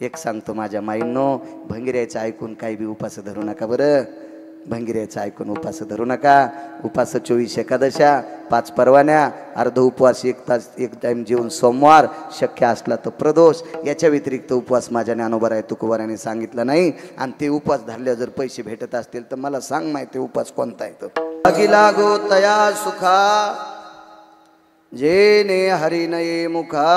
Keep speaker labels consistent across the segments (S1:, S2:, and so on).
S1: एक सांगतो माझ्या माईंनो, भंगिऱ्याचं ऐकून काही बी उपास धरू नका बरं. भंगिऱ्याचं ऐकून उपास धरू नका. उपास 24 एकादशा, 5 परवान्या, अर्ध उपवास, 1 तास 1 टाइम जेवून सोमवार, शक्य असला तर प्रदोष. याच्या व्यतिरिक्त उपवास माझ्या ज्ञानोबाराय तुकोबाराने सांगितलं नाही. आणि ते उपवास धरल्यावर जर पैसे भेटत असतील तर मला सांग माहिती उपवास कोणता आहे तो. अगी लागो तया सुखा जेने हरिनये मुखा,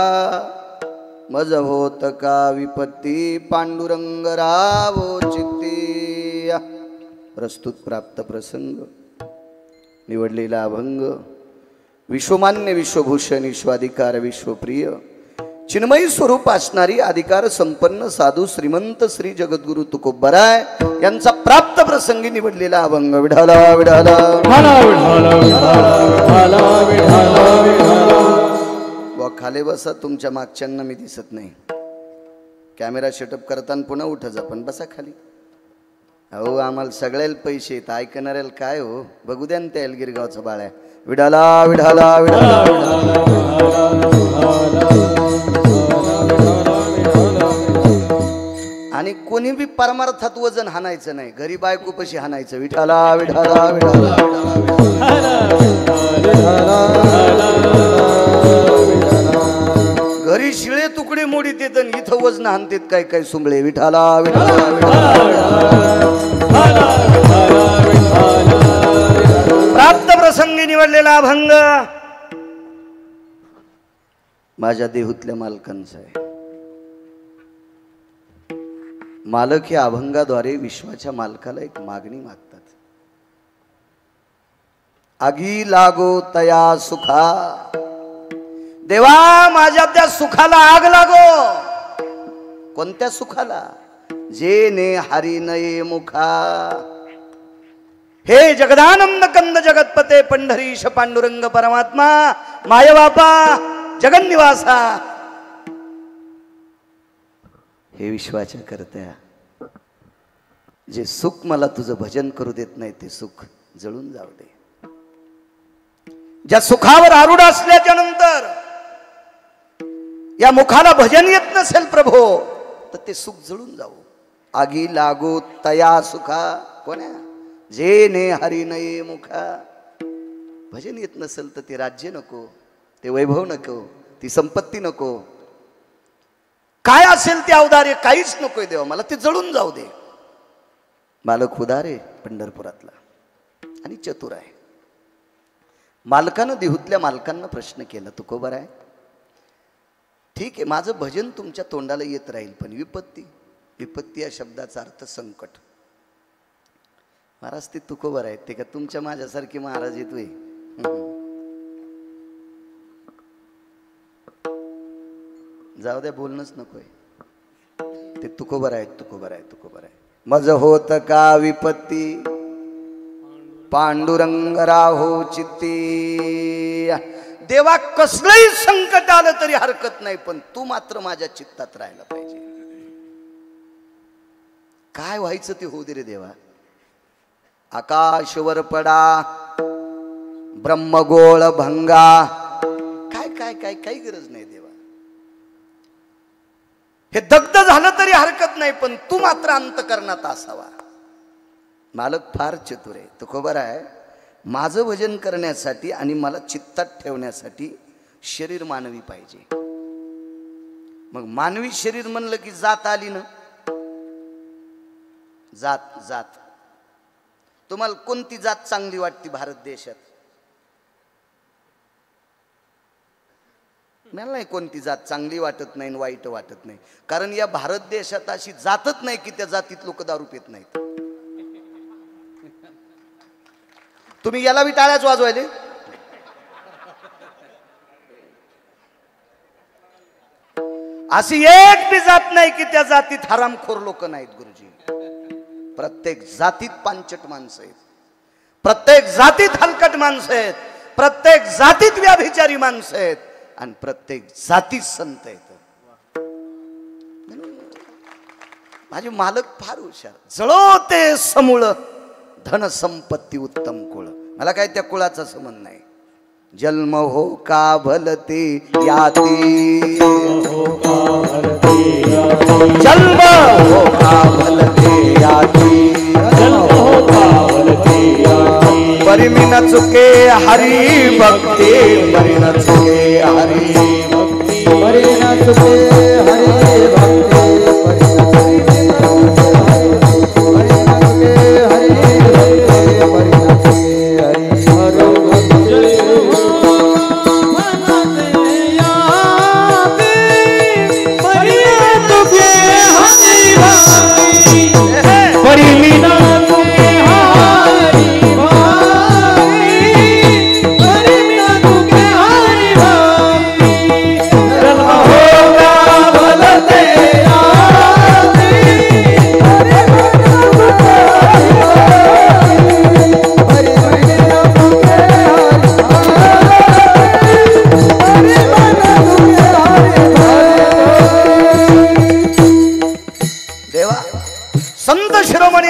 S1: मज होत का विपत्ती पांडुरंग रावो चित्ती. प्रस्तुत प्राप्त प्रसंग निवडलेला अभंग विश्वमान्य विश्वभूषण विश्वाधिकार विश्वप्रिय चिन्मयी स्वरूप असणारी अधिकार संपन्न साधू श्रीमंत श्री जगद्गुरु तुकोबाराय यांचा प्राप्त प्रसंगी निवडलेला अभंग. विठाला विठाला व खाली बसा. तुमच्या मागच्यांना मी दिसत नाही. कॅमेरा सेटअप करताना पुन्हा उठ जा, पण बसा खाली. अहो आम्हाला सगळ्याला पैसे येत, ऐकणाऱ्याला काय हो. बघू द्या ना त्या एलगिरगावचा बाळ्या. विडाला विडाला विडाला आणि कोणी बी परमार्थात वजन हाणायचं नाही. घरी बायको पशी हाणायचं. विठाला विठाला विठाला घरी शिळे तुकडे मोडीत येत आणि इथं वजन हाणतेत काय काय सुंबळे. विठाला विठाला प्राप्त प्रसंगी निवडलेला अभंग माझ्या देहूतल्या मालकांचा आहे. मालक या अभंगाद्वारे विश्वाच्या मालकाला एक मागणी मागतात. आगी लागो तया सुखा, देवा माझ्या त्या सुखाला आग लागो. कोणत्या सुखाला? जेने हरिनये मुखा. हे जगदानंद कंद जगतपते पंढरीश पांडुरंग परमात्मा माय बापा जगन्निवासा, हे विश्वाच्या करत्या, जे सुख मला तुझं भजन करू देत नाही ते सुख जळून जाऊ दे. ज्या सुखावर आरूढ असल्याच्या नंतर या मुखाला भजन येत नसेल प्रभो तर ते सुख जळून जाऊ. आगी लागो तया सुखा. कोण्या? जेने हरिनये मुखा. भजन येत नसेल तर ते राज्य नको, ते वैभव नको, ती संपत्ती नको, काय असेल ते अवदार्य काहीच नकोय देवा, मला ते जळून जाऊ दे. मालक उदार आहे पंढरपुरातला आणि चतुर आहे. मालकानं देहूतल्या मालकांना प्रश्न केला. तुकोबाराय ठीक आहे, माझं भजन तुमच्या तोंडाला येत राहील, पण विपत्ती. विपत्ती या शब्दाचा अर्थ संकट. महाराज ते तुकोबाराय ते का तुमच्या माझ्यासारखी महाराज येतोय. जाऊ द्या, बोलणंच नकोय. ते तुकोबाराय तुकोबाराय तुकोबाराय. मज होत का विपत्ती पांडुरंग राहो चित्ती. देवा कसलंही संकट आलं तरी हरकत नाही, पण तू मात्र माझ्या चित्तात राहायला पाहिजे. काय व्हायचं ते होऊ दे रे देवा. आकाशवर पडा ब्रह्मगोळ भंगा. काय काय काय काही गरज नाही देवा. हे दग्ध झालं तरी हरकत नाही, पण तू मात्र अंतकरणात असावा. मालक फार चतुर आहे. तुकोबाराय माझं भजन करण्यासाठी आणि मला चित्तात ठेवण्यासाठी शरीर मानवी पाहिजे. मग मानवी शरीर म्हणलं की जात आली ना. जात जात तुम्हाला कोणती जात चांगली वाटते भारत देशात? मला नाही कोणती जात चांगली वाटत नाही वाईट वाटत नाही, कारण या भारत देशात अशी जातच नाही की त्या जातीत लोक दारू पित नाहीत. तुम्ही याला बी टाळ्याच वाजवायले. अशी एक बी जात नाही की त्या जातीत हरामखोर लोक नाहीत गुरुजी. प्रत्येक जातीत पांचट माणसं आहेत, प्रत्येक जातीत हलकट माणसं आहेत, प्रत्येक जातीत व्याभिचारी माणसं आहेत आणि प्रत्येक जातीत संत आहेत. माझे मालक फार हुशार. जळोते समूळ धन संपत्ती उत्तम कुळ. मला काय त्या कुळाचा संबंध नाही. जन्म हो का भलते याती, जन्म हो का भलते याती, परिमी न चुके हरी भक्ती, परी न चुके हरी भक्ती, परी न चुके हरी भक्ती,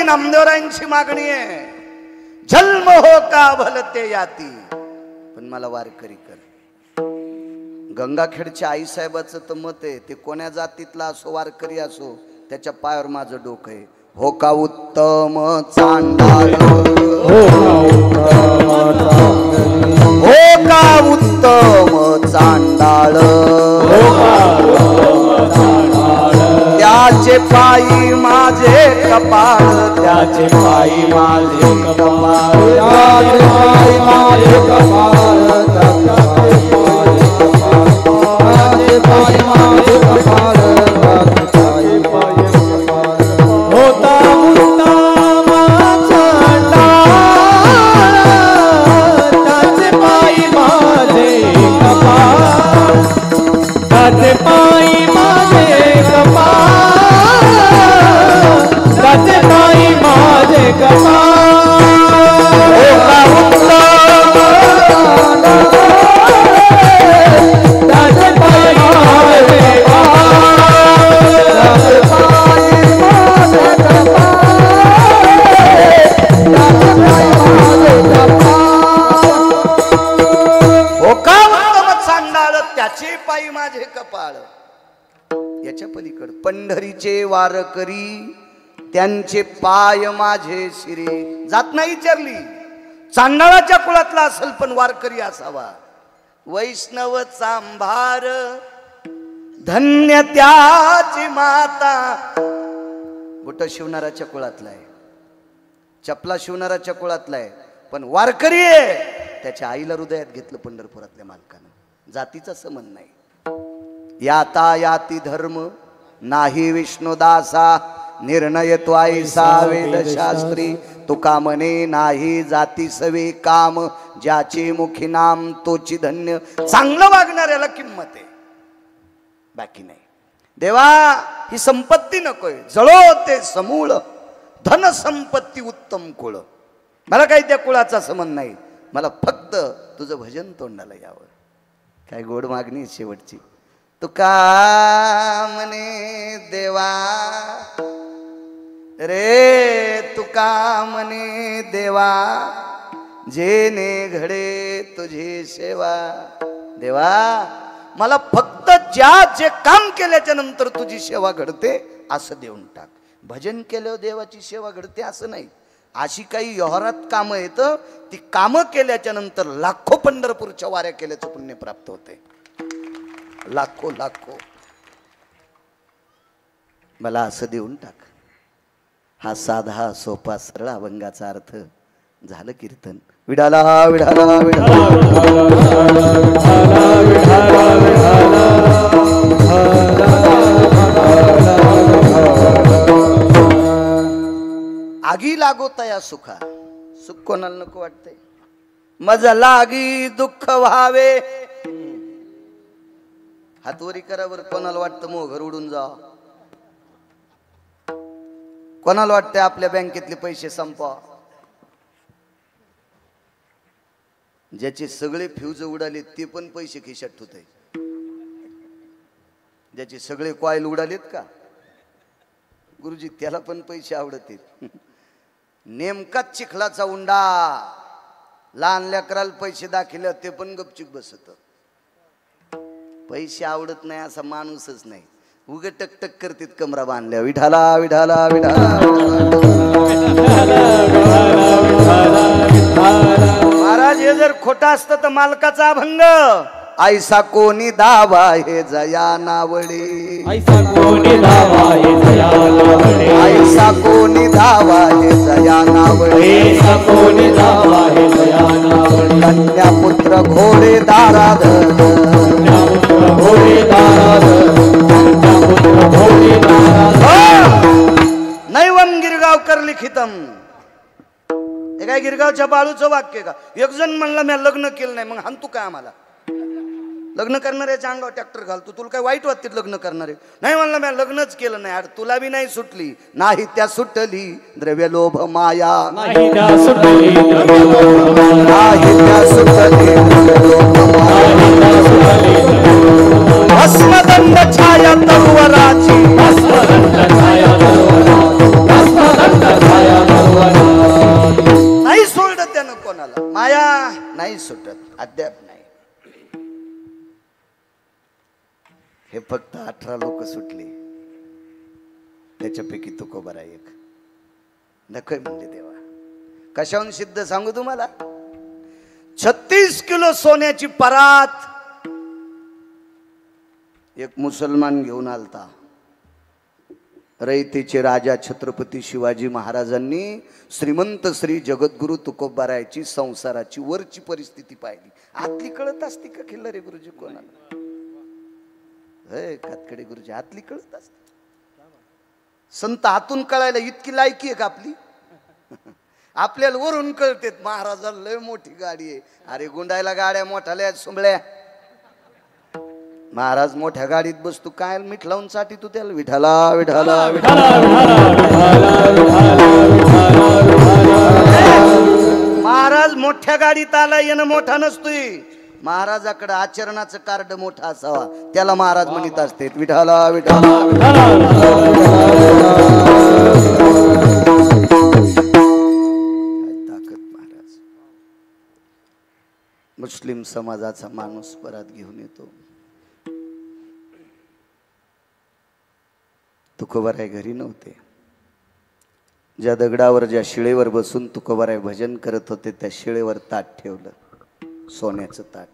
S1: नामदेवरायांची मागणी आहे, जन्म हो का भलते याती, पण मला वारकरी कर. गंगाखेडच्या आईसाहेबाचं तर मत आहे, ते कोण्या जातीतला असो वारकरी असो त्याच्या पायावर माझं डोकं आहे. हो का उत्तम चांडाळ, हो का उत्तम चांडाळ, त्याचे पायी माझे कपाळ, त्याचे पायी माझे कपाळ, त्याचे पायी माझे कपाळ, त्याचे पायी माझे कपाळ, त्याचे पायी होता उत्तम चांडाळ, त्याचे पायी माझे कपाळ, त्याचे पायी माझे कपाळ, त्याचे पायी माझे कपाळ. त्याचे पायी माझे कपाळ. याच्या पलीकड पंढरीचे वारकरी, त्यांचे पाय माझे शिरे. जात नाही विचारली, चांडाळाच्या कुळातला असेल पण वारकरी असावा. वैष्णव चांभार धन्य त्याची माता. बुट शिवणाराच्या कुळातला आहे, चपला शिवणाराच्या कुळातला आहे, पण वारकरी आहे. त्याच्या आईला हृदयात घेतलं पंढरपुरातल्या मालकानं. जातीचा संबंध नाही. याता याती धर्म नाही विष्णुदासा, निर्णय त्वाईसा वेदशास्त्री. तुका म्हणे नाही जाती सवे काम, ज्याचे मुखी नाम तोची धन्य. चांगलं वागणाऱ्याला किंमत आहे, बाकी नाही. देवा ही संपत्ती नकोय, जळो ते समूळ. धन संपत्ती उत्तम कुळ. मला काही त्या कुळाचा संबंध नाही, मला फक्त तुझं भजन तोंडाला यावं. काय गोड मागणी शेवटची. तुका म्हणे देवा रे, तुका म्हणे देवा, जेने घडे तुझी सेवा. देवा मला फक्त ज्या जे काम केल्याच्या नंतर तुझी सेवा घडते असं देऊन टाक. भजन केल्यावर देवाची सेवा घडते असं नाही. अशी काही व्यवहारात कामं येतं, ती कामं केल्याच्या नंतर लाखो पंढरपूरच्या वाऱ्या केल्याचं पुण्य प्राप्त होते. लाखो लाखो. मला असं देऊन टाक. हा साधा सोपा सरळ अभंगाचा अर्थ. झालं कीर्तन. विडाला विडाला विडाला आगी लागो तया सुखा. सुख कोणाला नको वाटते. मजा लागी दुःख व्हावे. हातवरी करावर कोणाला वाटतं मग घर उडून जा. कोणाला वाटतं आपल्या बँकेतले पैसे संपवा. ज्याचे सगळे फ्यूज उडाले ते पण पैसे खिशात होते. ज्याचे सगळे कॉईल उडालेत का गुरुजी त्याला पण पैसे आवडतील. नेमकाच चिखलाचा उंडा लहान लेकराला पैसे दाखिले ते पण गपचिक बसत. पैसे आवडत नाही असा माणूसच नाही. उगे टकटक करतीत कमरा बांधल्या. विठाला विठाला विठाला. महाराज हे जर खोटा असतं तर मालकाचा अभंग. ऐसा कोणी दावा हे जया नावडे.
S2: ऐसा कोणी दावा हे जया नावडे.
S1: ऐसा कोणी दावा हे जया नावडे.
S2: ऐसा कोणी दावा हे जया नावडे.
S1: कन्या पुत्र घोडे दाराधर.
S2: कन्या पुत्र घोडे दाराधर. कन्या पुत्र घोडे दाराधर.
S1: नैवम गिरगावकर लिखितम. हे काय गिरगावच्या बाळूचं वाक्य का? एक जण म्हणला मी लग्न केलं नाही. मग हान तू काय आम्हाला? लग्न करणाऱ्याच्या अंगावर ट्रॅक्टर घालतो. तुला काय वाईट वाटते लग्न करणारे? नाही म्हणलं मी लग्नच केलं नाही. अरे तुला बी नाही सुटली. नाही त्या सुटली द्रव्य लोभ माया.
S2: नाही त्या सुटली द्रव्य लोभ माया.
S1: नाही त्या सुटली द्रव्य लोभ माया. भस्मदंड छाया तरुवराची.
S2: भस्मदंड छाया तरुवराची. भस्मदंड छाया तरुवराची.
S1: नाही सोडत त्यानं कोणाला. माया नाही सुटत अद्याप नाही. हे फक्त 18 लोक सुटले. त्याच्यापैकी तुकोबारा एक. नकोय म्हणले देवा. कशाहून सिद्ध सांगू तुम्हाला? 36 किलो सोन्याची परात एक मुसलमान घेऊन आलता. रयतेचे राजा छत्रपती शिवाजी महाराजांनी श्रीमंत श्री जगद्गुरु तुकोबारायची संसाराची वरची परिस्थिती पाहिली. आतली कळत असती का खिल्लारे गुरुजी कोणाला? कातकडे गुरुजी आतली कळत असते. संत आतून कळायला इतकी लायकी आहे का आपली? आपल्याला वरून कळते महाराजाला लय मोठी गाडी आहे. अरे गुंडायला गाड्या मोठ्याल्या सुंबळ्या. महाराज मोठ्या गाडीत बसतो काय मीठ लावून साठी तू त्याला. विठाला विठाला महाराज मोठ्या गाडीत आला येणं मोठा नसतोय. महाराजाकडे आचरणाचं कार्ड मोठा असावा त्याला महाराज म्हणत असते. विठाला विठाला. ताकद महाराज. मुस्लिम समाजाचा माणूस परत घेऊन येतो. तुकोबाराय घरी नव्हते. ज्या दगडावर ज्या शिळेवर बसून तुकोबाराय भजन करत होते त्या शिळेवर ताट ठेवलं. सोन्याचं ताट.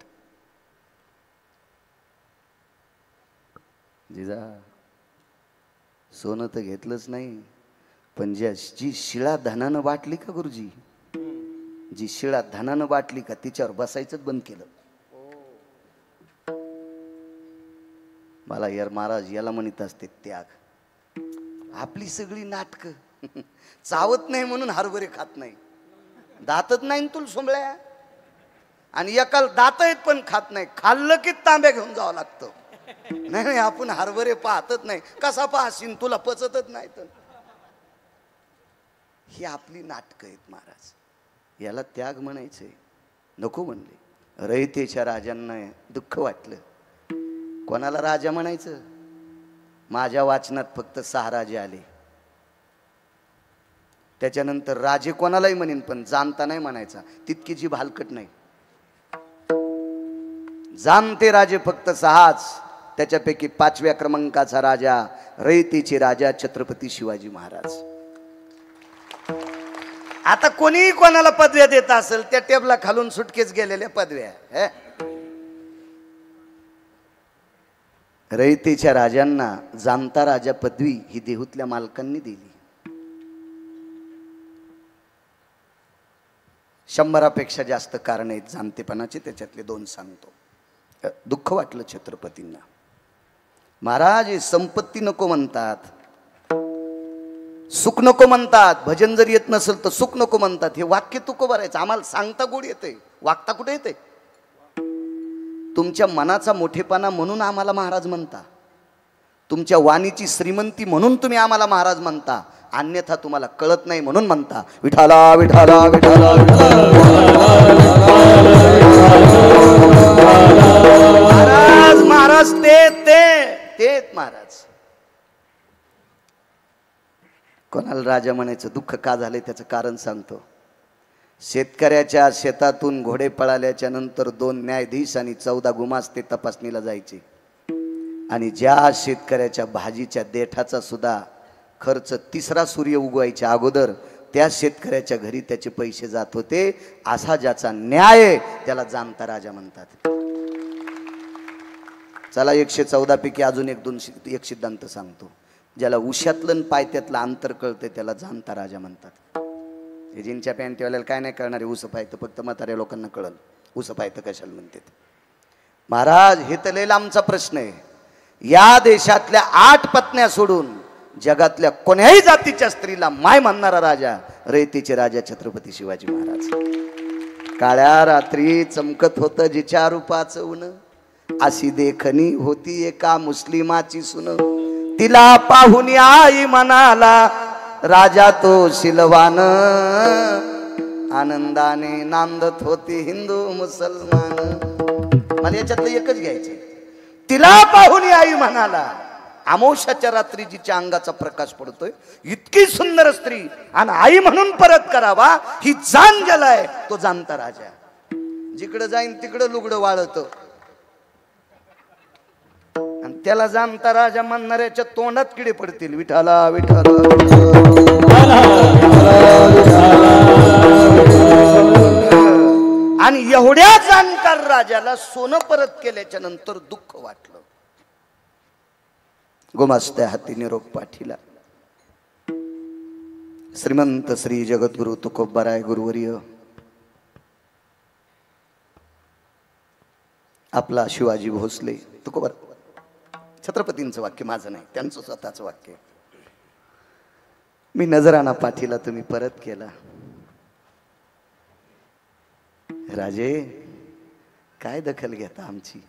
S1: जिजा सोनं तर घेतलंच नाही पण जी शिळा धनानं वाटली का गुरुजी. जी शिळा धनानं वाटली का तिच्यावर बसायचंच बंद केलं. मला यार महाराज याला म्हणत असते त्याग. आपली सगळी नाटक. चावत नाही म्हणून हरभरे खात नाही. दातच नाही तुला सोंबळ्या. आणि एकाला दात आहेत पण खात नाही. खाल्लं की तांब्या घेऊन जावं लागतं. नाही आपण हरभरे पाहतच नाही. कसा पाहशील तुला पचतच नाही. तर ही आपली नाटक आहेत महाराज. याला त्याग म्हणायचंय. नको म्हणले. रयतेच्या राजांना दुःख वाटलं. कोणाला राजा म्हणायचं? माझ्या वाचनात फक्त 6 राजे आले. त्याच्यानंतर राजे कोणालाही म्हणेन पण जाणता नाही म्हणायचा. तितकी जी भालकट नाही. जाणते राजे फक्त 6च. त्याच्यापैकी 5व्या क्रमांकाचा राजा रयतेचे राजा छत्रपती शिवाजी महाराज. आता कोणीही कोणाला पदव्या देत असेल त्या टेबला खालून सुटकेच गेलेल्या पदव्या. रयतेच्या राजांना जाणता राजा पदवी ही देहूतल्या मालकांनी दिली. 100पेक्षा जास्त कारण आहेत जाणतेपणाचे. त्याच्यातले 2 सांगतो. दुःख वाटलं छत्रपतींना. महाराज संपत्ती नको म्हणतात. सुख नको म्हणतात. भजन जर येत नसेल तर सुख नको म्हणतात. हे वाक्य तुकोबारायचं. आम्हाला सांगता गोड येते. वागता कुठे येते? तुमच्या मनाचा मोठेपणा म्हणून आम्हाला महाराज म्हणता. तुमच्या वाणीची श्रीमंती म्हणून तुम्ही आम्हाला महाराज म्हणता. अन्यथा तुम्हाला कळत नाही म्हणून म्हणता. विठाला विठाला विठाला. महाराज महाराज तेच महाराज. कोणाला राजा म्हणायचं दुःख का झालंय त्याचं कारण सांगतो. शेतकऱ्याच्या शेतातून घोडे पळाल्याच्या नंतर 2 न्यायाधीश आणि 14 गुमास्ते तपासणीला जायचे आणि ज्या शेतकऱ्याच्या भाजीच्या देठाचा सुद्धा खर्च 3रा सूर्य उगवायच्या अगोदर त्या शेतकऱ्याच्या घरी त्याचे पैसे जात होते, असा ज्याचा न्याय त्याला जाणता राजा म्हणतात. चला 114 पैकी अजून एक सिद्धांत सांगतो. ज्याला उशातलं पायत्यातलं अंतर कळते त्याला जाणता राजा म्हणतात. हे जीनच्या पॅन्टवाल्याला काय नाही कळणार, ऊस पायतं फक्त म्हाताऱ्या लोकांना कळल ऊस पायतं कशाला म्हणतात. महाराज हे तर लय लांबचा प्रश्न आहे. या देशातल्या 8 पत्न्या सोडून जगातल्या कोण्याही जातीच्या स्त्रीला माय म्हणणारा राजा रयतेचे राजा छत्रपती शिवाजी महाराज. काळ्या रात्री चमकत होतं जिच्या रूपाचं ऊन, अशी देखणी होती एका मुस्लिमाची सुन. तिला पाहुनी आई म्हणाला राजा तो शिलवान, आनंदाने नांदत होती हिंदू मुसलमान. मला याच्यातलं एकच घ्यायचे. तिला पाहुनी आई म्हणाला, अमावस्याच्या रात्री जिच्या अंगाचा प्रकाश पडतोय, इतकी सुंदर स्त्री आणि आई म्हणून परत करावा ही जाण गेलाय तो जाणता राजा. जिकडं जाईन तिकडं लुगडं वाळत आणि त्याला जाणता राजा म्हणणाऱ्याच्या तोंडात किडे पडतील. विठाला विठाला आणि एवढ्या जाणकार राजाला सोनं परत केल्याच्या नंतर दुःख वाटलं. गुमास्त्या हाती निरोप पाठीला. श्रीमंत श्री जगद्गुरु तुकोबाराय गुरुवर्य आपला शिवाजी भोसले. तुकोबार छत्रपतींचं वाक्य माझं नाही, त्यांचं स्वतःचं वाक्य. मी नजराना पाठीला तुम्ही परत केला. राजे काय दखल घेता आमची?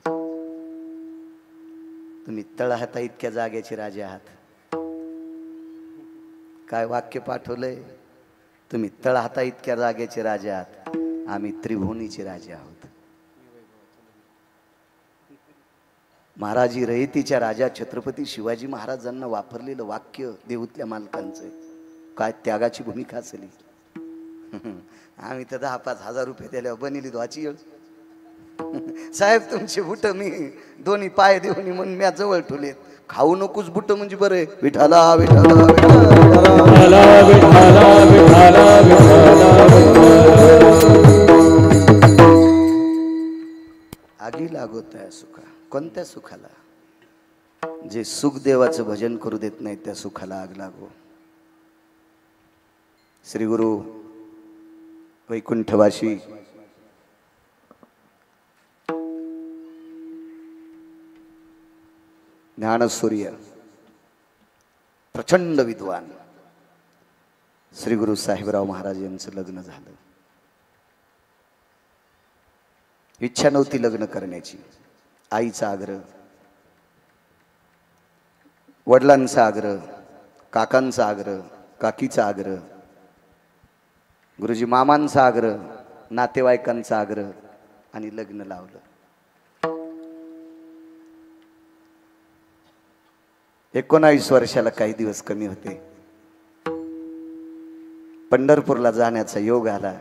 S1: तुम्ही तळहाता इतक्या जाग्याचे राजे आहात. काय वाक्य पाठवलंय? तुम्ही तळहाता इतक्या जाग्याचे राजे आहात, आम्ही त्रिभुवनीचे राजे आहोत. महाराजी रयतीच्या राजा छत्रपती शिवाजी महाराजांना वापरलेलं वाक्य देऊतल्या मालकांचं काय त्यागाची भूमिका असली. आम्ही तर 10-5 हजार रुपये दिल्यावर बनिली धुवाची येळ. साहेब तुमचे बुट मी दोन्ही पाय देऊन म्हणून मी जवळ ठेवलेत. खाऊ नकोस बुट म्हणजे बरं आहे. विठाला विठाला आगी लागत आहे सुखा. कोणत्या सुखाला? जे सुख देवाचं भजन करू देत नाही त्या सुखाला आग लागो. श्री गुरु वैकुंठवासी ज्ञानसूर्य प्रचंड विद्वान श्री गुरु साहेबराव महाराज यांचं लग्न झालं. इच्छा नव्हती लग्न करण्याची. आईचा आग्रह, वडिलांचा आग्रह, काकांचा आग्रह, काकीचा आग्रह, गुरुजी मामांचा आग्रह, नातेवाईकांचा आग्रह आणि लग्न लावलं. 19 वर्षाला काही दिवस कमी होते. पंढरपूरला जाण्याचा योग आला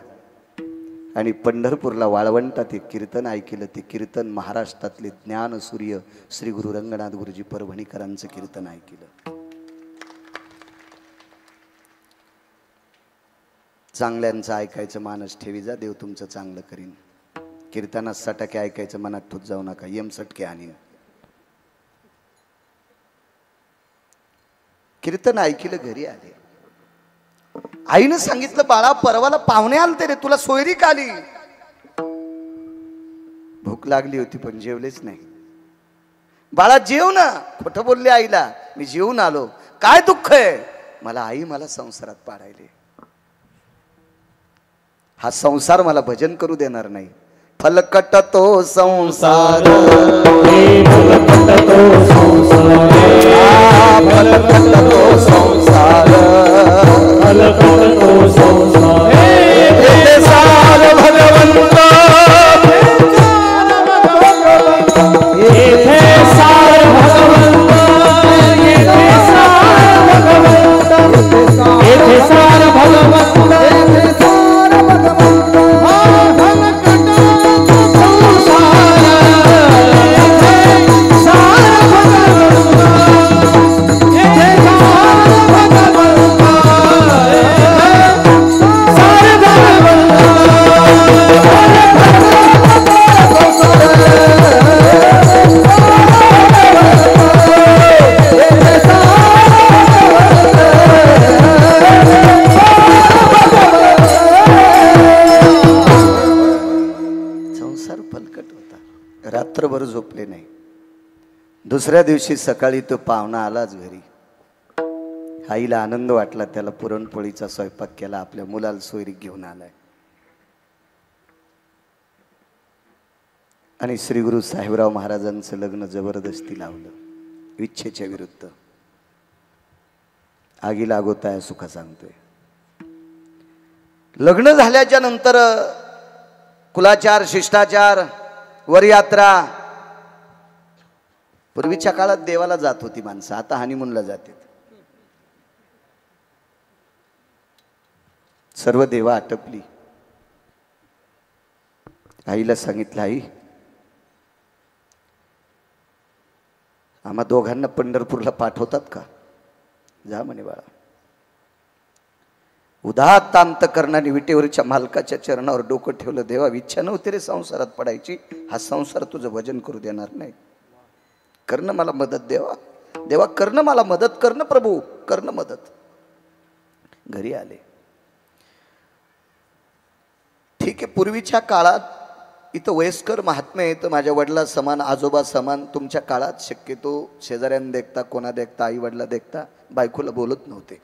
S1: आणि पंढरपूरला वाळवंटात एक कीर्तन ऐकलं. ते कीर्तन महाराष्ट्रातले ज्ञानसूर्य श्री गुरु रंगनाथ गुरुजी परभणीकरांचं कीर्तन ऐकलं. चांगल्यांचं ऐकायचं मानस ठेवी जा, देव तुमचं चांगलं करीन. कीर्तनात 60% ऐकायचं, मनात ठूत जाऊ नका. यम सटके आणि कीर्तन ऐकलं, घरी आले. आईनं सांगितलं बाळा परवाला पाहुणे आलते रे, तुला सोयरीक आली. भूक लागली होती पण जेवलेच नाही. बाळा जेव ना. खोटं बोलले आईला, मी जेवून आलो. काय दुःख आहे? मला आई मला संसारात पाडायले. हा संसार मला भजन करू देणार नाही. फलकट तो संसार, फलकट तो संसार, फलकट तो संसार, फलकट तो संसार. हे सार भगवंत, हे सार भगवंत, हे सार भगवंत, हे सार भगवंत, हे सार भगवंत. दुसऱ्या दिवशी सकाळी तो पाहुणा आलाच घरी. आईला आनंद वाटला, त्याला पुरणपोळीचा स्वयंपाक केला, आपल्या मुलाला सोयरीक घेऊन आलाय. आणि श्री गुरु साहेबराव महाराजांचं लग्न जबरदस्ती लावलं, इच्छेच्या विरुद्ध. आगी लागोताय सुखा सांगतोय. लग्न झाल्याच्या नंतर कुलाचार, शिष्टाचार, वरयात्रा. पूर्वीच्या काळात देवाला जात होती माणसं, आता हनीमूनला जातात. सर्व देवा आटपली. आईला सांगितलं, आई आम्हा दोघांना पंढरपूरला पाठवतात का? जा म्हणे बाळा. उदात्त अंतकरणाने विटेवरच्या मालकाच्या चरणावर डोकं ठेवलं. देवा, इच्छा नव्हती रे संसारात पडायची, हा संसार तुझं भजन करू देणार नाही. कर्ण मला मदत देवा, देवा कर्ण मला मदत, कर्ण प्रभू कर्ण मदत. घरी आले. ठीक आहे, पूर्वीच्या काळात इथं वयस्कर महात्मे येतं, माझ्या वडिला समान, आजोबा समान. तुमच्या काळात शक्यतो शेजाऱ्यांना देखता, कोणा देखता, आई वडिला देखता बायकोला बोलत नव्हते.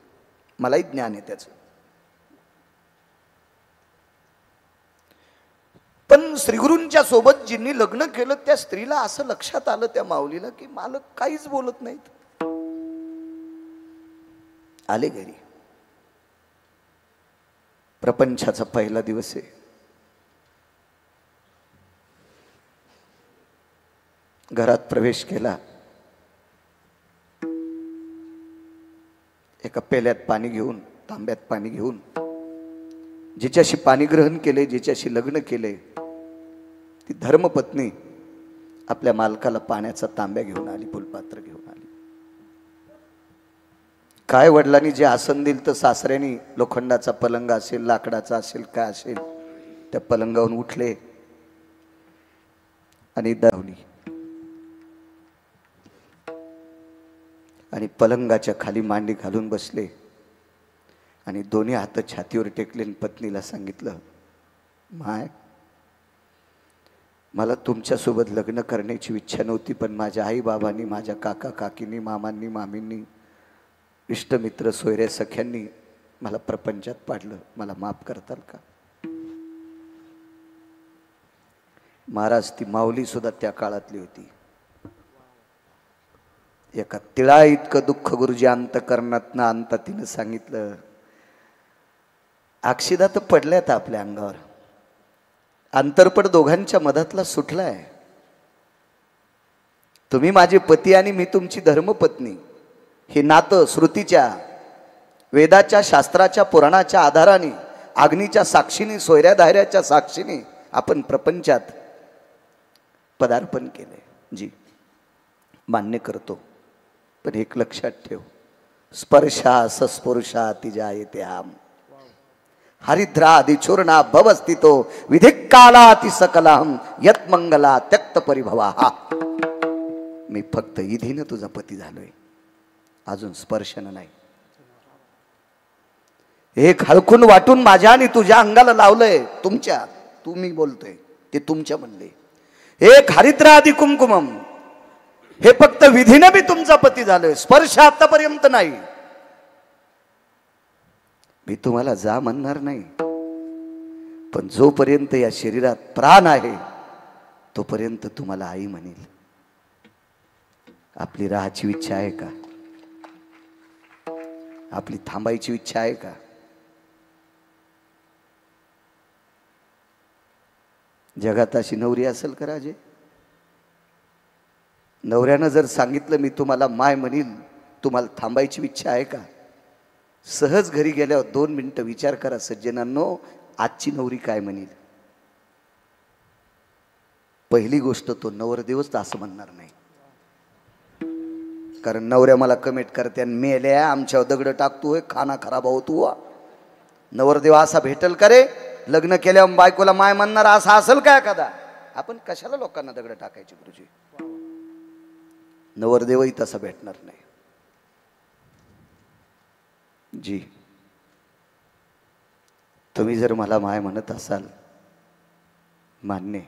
S1: मलाही ज्ञान आहे त्याचं. पण श्रीगुरूंच्या सोबत जिनी लग्न केलं त्या स्त्रीला असं लक्षात आलं, त्या माऊलीला, की मालक काहीच बोलत नाहीत. आले घरी. प्रपंचाचा पहिला दिवस आहे. घरात प्रवेश केला. एका पेल्यात पाणी घेऊन, तांब्यात पाणी घेऊन, जिच्याशी पाणी ग्रहण केले, जिच्याशी लग्न केले, ती धर्मपत्नी आपल्या मालकाला पाण्याचा तांब्या घेऊन आली, फुलपात्र घेऊन आली. काय वडिलांनी जे आसन दिलं तर सासऱ्यानी लोखंडाचा पलंग असेल, लाकडाचा असेल, काय असेल, त्या पलंगावरून उठले आणि धावली. आणि पलंगाच्या खाली मांडी घालून बसले आणि दोन्ही हात छातीवर टेकले. पत्नीला सांगितलं, माय, मला तुमच्यासोबत लग्न करण्याची इच्छा नव्हती, पण माझ्या आई बाबांनी, माझ्या काका काकींनी, मामांनी, मामींनी, इष्टमित्र, सोयऱ्या, सख्यांनी मला प्रपंचात पाडलं. मला माफ करताल का? महाराज, ती माऊली सुद्धा त्या काळातली होती. एका तिळा इतकं दुःख गुरुजी अंतकरणातनं आणता तिनं सांगितलं, अक्षिदा तर पडल्यात आपल्या अंगावर, अंतरपट दोघांच्या मधातला सुटलाय. तुम्ही माझे पती आणि मी तुमची धर्मपत्नी. हे नातं श्रुतीच्या, वेदाच्या, शास्त्राच्या, पुराणाच्या आधाराने, अग्नीच्या साक्षीने, सोयऱ्या धायऱ्याच्या साक्षीने आपण प्रपंचात पदार्पण केले. जी मान्य करतो, पण एक लक्षात ठेव, स्पर्शा सस्पुरुषा तिजायते आम हरिद्रादिचूर्णा भवस्थितो विधिकालाति सकलहम यत मंगला त्यक्त परिभवा. मी फक्त इधीनं तुझा पती झालोय, अजून स्पर्शन नाही. एक हळकून वाटून माझ्या आणि तुझ्या अंगाला लावलंय. तुमच्या, तुम्ही बोलतोय ते तुमच्या म्हणले. एक हरिद्रादि कुमकुमम, हे फक्त विधीनं मी तुमचा पती झालोय, स्पर्श आतापर्यंत नाही. मी तुम्हाला जा म्हणणार नाही, पण जोपर्यंत या शरीरात प्राण आहे तोपर्यंत तुम्हाला आई म्हणेल. आपली राहायची इच्छा आहे का? आपली थांबायची इच्छा आहे का? जगात अशी नवरी असेल का राजे? नवऱ्यानं जर सांगितलं मी तुम्हाला माय म्हणील, तुम्हाला थांबायची इच्छा आहे का? सहज घरी गेल्यावर 2 मिनिटं विचार करा सज्जनांनो, आजची नवरी काय म्हणेल. पहिली गोष्ट, तो नवरदेवच असं म्हणणार नाही. कारण नवऱ्या मला कमेंट करते, मेल्या आमच्यावर दगड टाकतोय, खाना खराब होतो. नवरदेव असा भेटल का रे? लग्न केल्यावर बायकोला माय म्हणणार असा असेल का एखादा? आपण कशाला लोकांना दगड टाकायचे गुरुजी? नवरदेवही तसा भेटणार नाही. जी, तुम्ही जर मला माय म्हणत असाल, मान्य.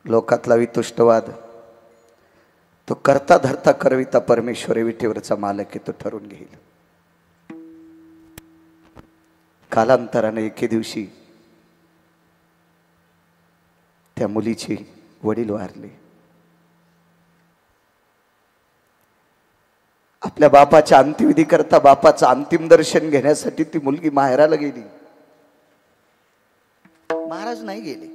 S1: लोकातला वितुष्टवाद तो करता धरता करविता परमेश्वरी विठेवरचा मालक आहे, तो ठरवून घेईल. कालांतराने एके दिवशी त्या मुलीचे वडील वारले. आपल्या बापाच्या अंत्यविधी करता बापाचं अंतिम दर्शन घेण्यासाठी ती मुलगी माहेराला गेली. महाराज नाही गेले,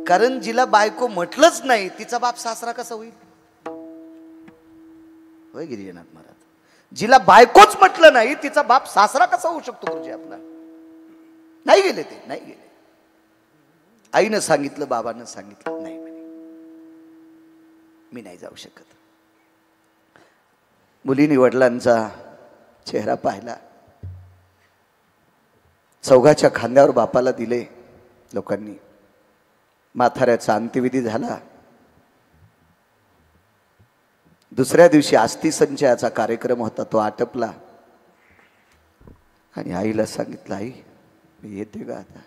S1: कारण जिला बायको म्हटलंच नाही तिचा बाप सासरा कसा होईल? होय गिरिजनाथ महाराज, जिला बायकोच म्हटलं नाही तिचा बाप सासरा कसा होऊ शकतो गुरुजी आपला? नाही गेले, ते नाही गेले. आईनं सांगितलं, बाबानं सांगितलं, नाही म्हणे मी नाही जाऊ शकत. मुलीने वडिलांचा चेहरा पाहिला, चौघाच्या खांद्यावर बापाला दिले लोकांनी. म्हाताऱ्याचा अंत्यविधी झाला. दुसऱ्या दिवशी अस्थि संचयाचा कार्यक्रम होता, तो आटपला. आणि आईला सांगितलं, आई मी येते का आता?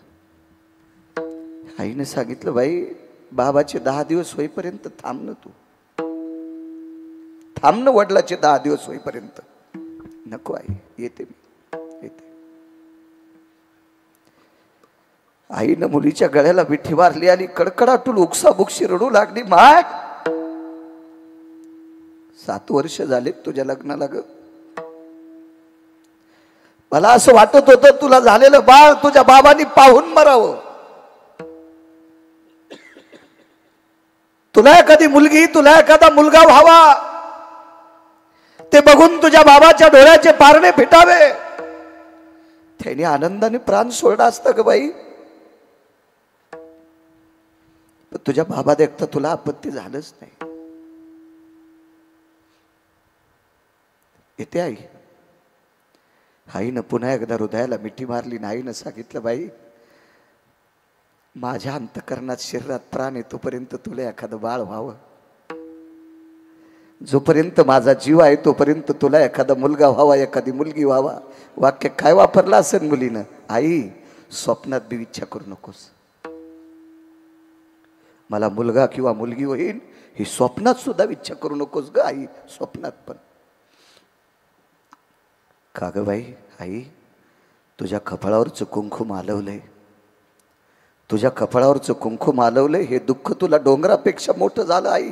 S1: आईने सांगितलं, बाई बाबाचे 10 दिवस होईपर्यंत थांब ना, तू थांब ना, वडिलाचे 10 दिवस होईपर्यंत. नको आई, येते मी, येते. आईनं मुलीच्या गळ्याला विठी मारली आणि कडकडाटून उकसाबुकशी रडू लागली. माय 7 वर्ष झालेत तुझ्या लग्नाला ग. मला असं वाटत होतं तुला झालेलं बाळ तुझ्या बाबांनी पाहून मरावं. तुला एखादी मुलगी, तुला एखादा मुलगा व्हावा, ते बघून तुझ्या बाबाच्या डोळ्याचे पारणे फिटावे, त्याने आनंदाने प्राण सोडला असता ग बाई. तुझ्या बाबा देखता तुला आपत्ती झालंच नाही. येते आई. आईनं पुन्हा एकदा हृदयाला मिठी मारली. नाहीनं सांगितलं, बाई माझ्या अंतकरणात शरीरात प्राण आहे तोपर्यंत तुला एखादं बाळ व्हावं. जोपर्यंत माझा जीव आहे तोपर्यंत तुला एखादा मुलगा व्हावा, एखादी मुलगी व्हावा. वाक्य काय वापरलं असेल मुलीनं? आई स्वप्नात बी इच्छा करू नकोस, मला मुलगा किंवा मुलगी होईल ही स्वप्नात सुद्धा इच्छा करू नकोस ग आई, स्वप्नात पण. का ग बाई? आई तुझ्या कपाळावरचं कुंकुम आलवलंय, तुझ्या कपाळावरचं कुंकुम आलवलंय, हे दुःख तुला डोंगरापेक्षा मोठं झालं. आई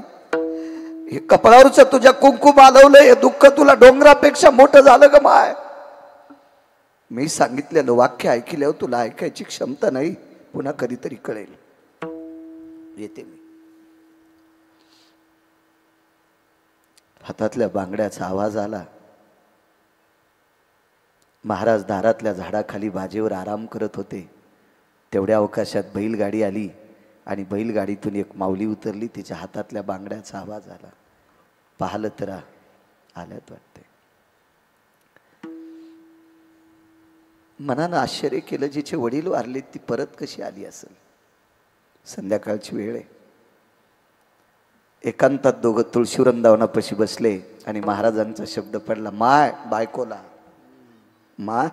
S1: हे कपाळावरचं तुझ्या कुंकुम आलवलंय, हे दुःख तुला डोंगरापेक्षा मोठं झालं ग माय. मी सांगितलेलं वाक्य ऐकल्यावर तुला ऐकायची क्षमता नाही, पुन्हा कधीतरी कळेल. येते मी. हातातल्या बांगड्याचा आवाज आला. महाराज दारातल्या झाडाखाली बाजेवर आराम करत होते. तेवढ्या अवकाशात बैलगाडी आली आणि बैलगाडीतून एक माऊली उतरली. तिच्या हातातल्या बांगड्याचा आवाज आला. पाहिलं तर आल्यात वाटते. मनानं आश्चर्य केलं, जिचे वडील वारले ती परत कशी आली असेल? संध्याकाळची वेळ आहे. एकांतात दोघं तुळशी वृंदावनापाशी बसले आणि महाराजांचा शब्द पडला, माय बायकोला, माय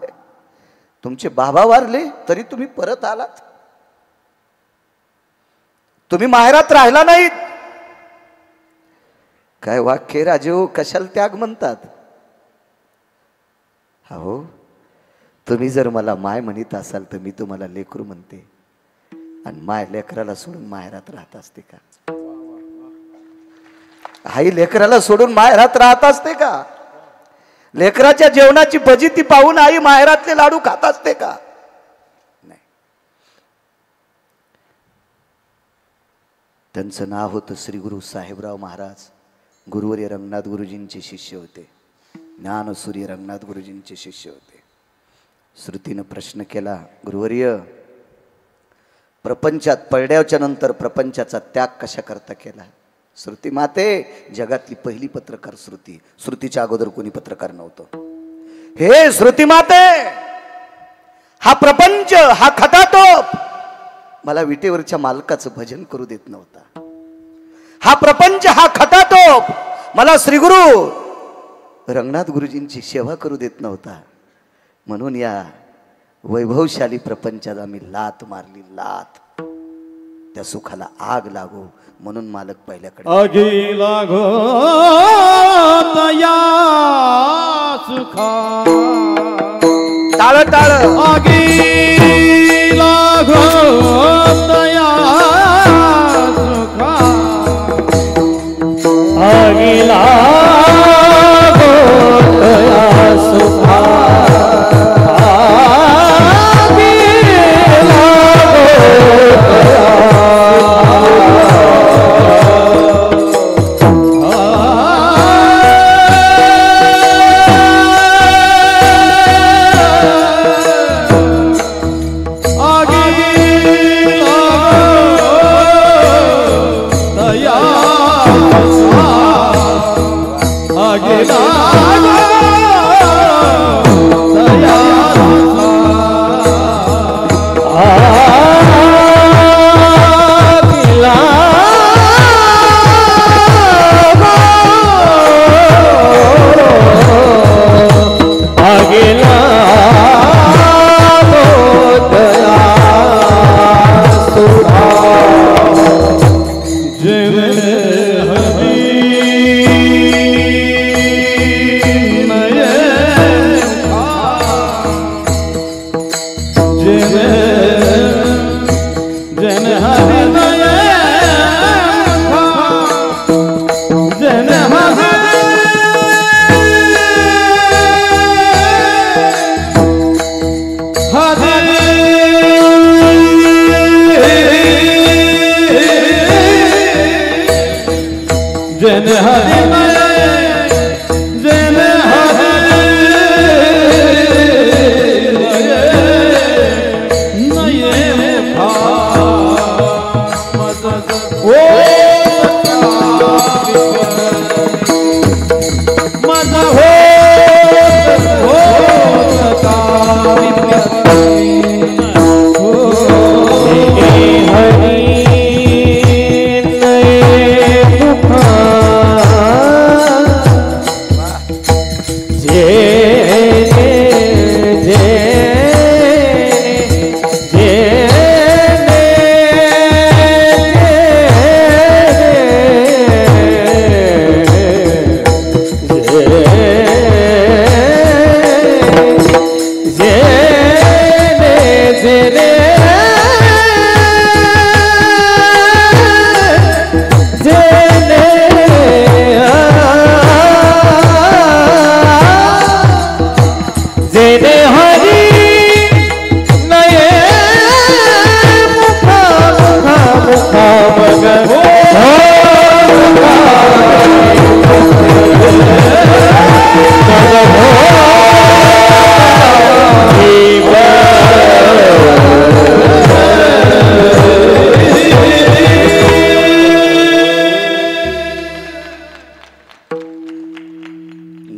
S1: तुमचे बाबा वारले तरी तुम्ही परत आलात, तुम्ही माहेरात राहिला नाहीत. काय वाक्य राजेहो, कशाला त्याग म्हणतात? हो, तुम्ही जर मला माय म्हणत असाल तर मी तुम्हाला लेकरू म्हणते. आणि माय लेकराला सोडून माहेरात राहत असते का? आई लेकराला सोडून माहेरात राहत असते का? लेकराच्या जेवणाची फजिती पाहून आई माहेरातले लाडू खात असते का? नाही. त्यांचं नाव होतं श्री गुरु साहेबराव महाराज. गुरुवर्य रंगनाथ गुरुजींचे शिष्य होते. ज्ञानसूर्य रंगनाथ गुरुजींचे शिष्य होते. श्रुतीनं प्रश्न केला, गुरुवर्य प्रपंचात पडल्याच्या नंतर प्रपंचाचा त्याग कशा करता केला? श्रुती माते जगातली पहिली पत्रकार श्रुती. श्रुतीच्या अगोदर कोणी पत्रकार नव्हतं. हे श्रुती माते, हा प्रपंच, हा खटाटोप मला विटेवरच्या मालकाचं भजन करू देत नव्हता. हा प्रपंच, हा खटाटोप मला श्रीगुरु रंगनाथ गुरुजींची सेवा करू देत नव्हता. म्हणून या वैभवशाली प्रपंचात आम्ही लात मारली, लात. त्या सुखाला आग लागो म्हणून मालक पहिल्याकडे
S2: आगी लागो तया सुखा
S1: टाळ टाळ
S2: आगी लागो तया सुखा आगी लागो तया सुखा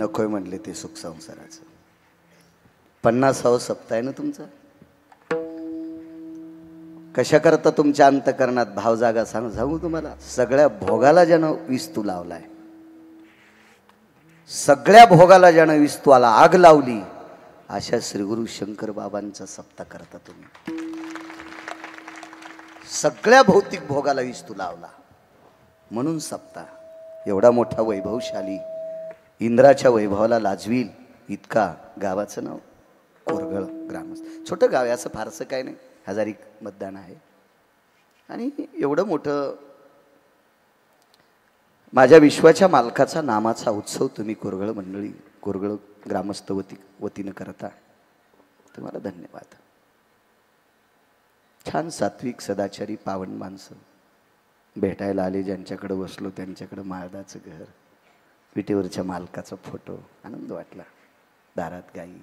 S1: नकोय म्हणले ते सुख संसाराचं. 50वा सप्ताह आहे ना तुमचा. कशा करता तुमच्या अंतकरणात भाव जागा सांगू तुम्हाला. सगळ्या भोगाला ज्यानं विस्तू लावलाय, सगळ्या भोगाला ज्यानं विस्तूला आग लावली, अशा श्रीगुरु शंकर बाबांचा सप्ताह करता तुम्ही. सगळ्या भौतिक भोगाला विस्तू लावला म्हणून सप्ताह. एवढा मोठा वैभवशाली, इंद्राच्या वैभवाला लाजवील इतका गावाचं नाव कोरगळ ग्रामस्थ. छोटं गाव आहे, असं फारसं काय नाही, 1000 मतदान आहे. आणि एवढं मोठं माझ्या विश्वाच्या मालकाचा नामाचा उत्सव तुम्ही कोरगळ मंडळी, कोरगळ ग्रामस्थ वतीनं करता. तुम्हाला धन्यवाद. छान सात्विक सदाचारी पावन माणसं भेटायला आले, ज्यांच्याकडे बसलो त्यांच्याकडे माळदाचं घर, विटेवरच्या मालकाचा फोटो. आनंद वाटला. दारात गाई,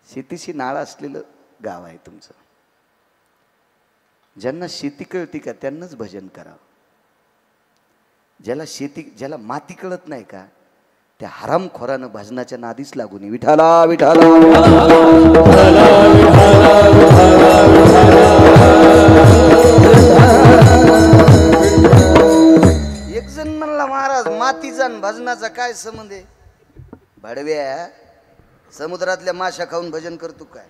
S1: शेतीशी नाळ असलेलं गाव आहे तुमचं. ज्यांना शेती कळती का त्यांनाच भजन करावं. ज्याला माती कळत नाही का त्या हरामखोरानं भजनाच्या नादीच लागू नये. विठाला विठाला एक जण म्हणला, महाराज मातीचा आणि भजनाचा काय संबंध आहे? भडव्या, समुद्रातल्या माशा खाऊन भजन करतो काय?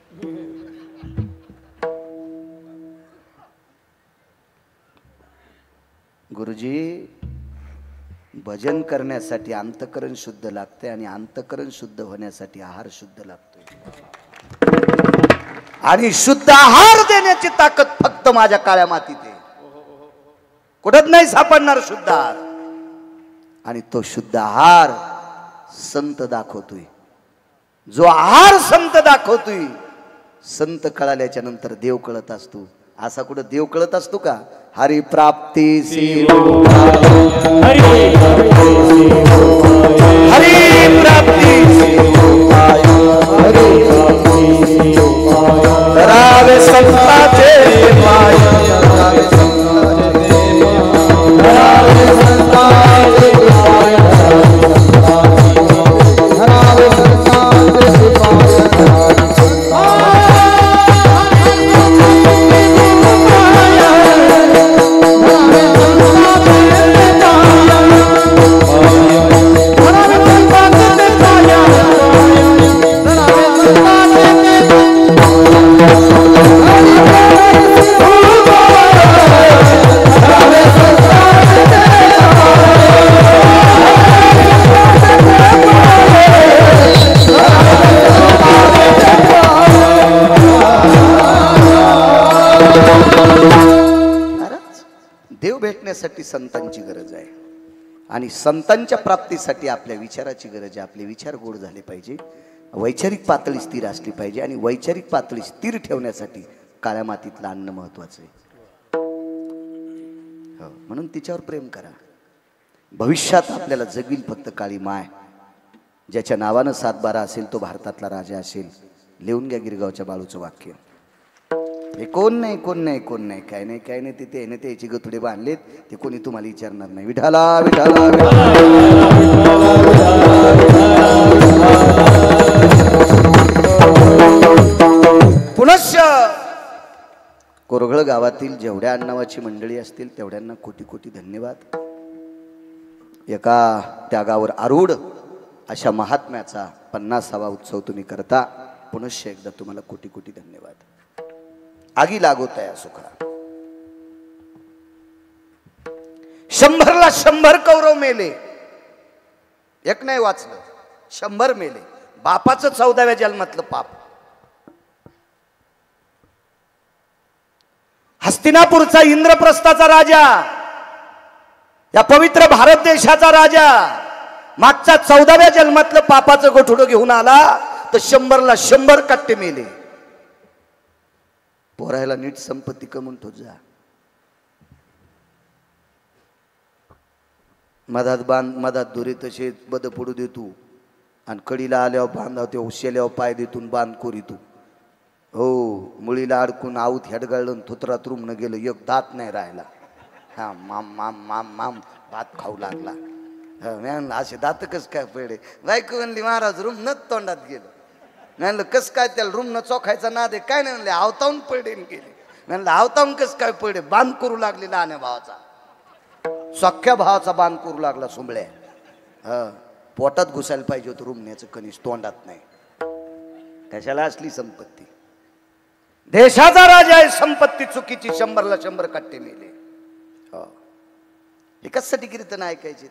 S1: गुरुजी, भजन करण्यासाठी अंतकरण शुद्ध लागते आणि अंतकरण शुद्ध होण्यासाठी आहार शुद्ध लागतो आणि शुद्ध आहार देण्याची ताकद फक्त माझ्या काळ्या मातीत आहे. कुठत नाही सापडणार शुद्ध आहार. आणि तो शुद्ध आहार संत दाखवतोय. जो आहार संत दाखवतोय, संत कळाल्याच्या नंतर देव कळत असतो. असा कुठं देव कळत असतो का? हरी प्राप्ती हरी प्राप्ती करावे संताचे पाय, करावे संताचे पाय, करावे संताचे पाय. देव भेटण्यासाठी संतांची गरज आहे आणि संतांच्या प्राप्तीसाठी आपल्या विचाराची गरज आहे. आपले विचार गोड झाले पाहिजे, वैचारिक पातळी स्थिर असली पाहिजे आणि वैचारिक पातळी स्थिर ठेवण्यासाठी काळ्या मातीतलं अन्न महत्वाचं आहे. म्हणून तिच्यावर प्रेम करा. भविष्यात आपल्याला जगील फक्त काळी माय. ज्याच्या नावानं 7/12 असेल तो भारतातला राजा असेल. लिहून घ्या गिरगावच्या बाळूचं वाक्य. हे कोण नाही कोण नाही कोण नाही, काय नाही काय नाही, तिथे आहे त्याची गतुडे बांधलेत, ते कोणी तुम्हाला विचारणार नाही. विठाला विठाला पुनश्च कोरगळ गावातील जेवढ्या आडनावाची मंडळी असतील तेवढ्यांना कोटी कोटी धन्यवाद. एका त्यागावर आरूढ अशा महात्म्याचा 50वा उत्सव तुम्ही करता. पुनश्च एकदा तुम्हाला कोटी कोटी धन्यवाद. आगी लागोतया सुखा. 100ला 100 कौरव मेले, एक नाही वाचलं, 100 मेले. बापाचं 14व्या जन्मातलं पाप. हस्तिनापूरचा इंद्रप्रस्थाचा राजा, या पवित्र भारत देशाचा राजा, मागच्या 14व्या जन्मातलं पापाचं गोठुडं घेऊन आला तर 100ला 100 कट्टे मेले. पोरायला नीट संपत्ती कमवून ठेव जा. मधात दुरी तसे बद पडू देतू आणि कडीला आल्यावर बांधाव ते शेल्यावर पाय देतून बांध कोरी तू. हो, मुळीला अडकून आऊत हेडगाळलं थुतरात रुमन गेलं, एक दात नाही राहिला. हा माम माम माम माम भात खाऊ लागला. असे दात कस काय पडे. बायको म्हणली महाराज रूम न तोंडात गेलं. म्हणलं कस काय त्याला रूम न चोखायचा नाद आहे काय नाही. म्हणले आवतावून पडे गेले. म्हणलं आवतावून कस काय पडे. बांध करू लागले लहान भावाचा, सख्या भावाचा बांध करू लागला सुंबळ्या. पोटात घुसायला पाहिजे होतं रुमण्याचं कणीस, तोंडात नाही. कशाला असली संपत्ती. देशाचा राजा आहे, संपत्ती चुकीची. 100ला 100 कट्टे मेले. एकाचसाठी कीर्तन ऐकायचे.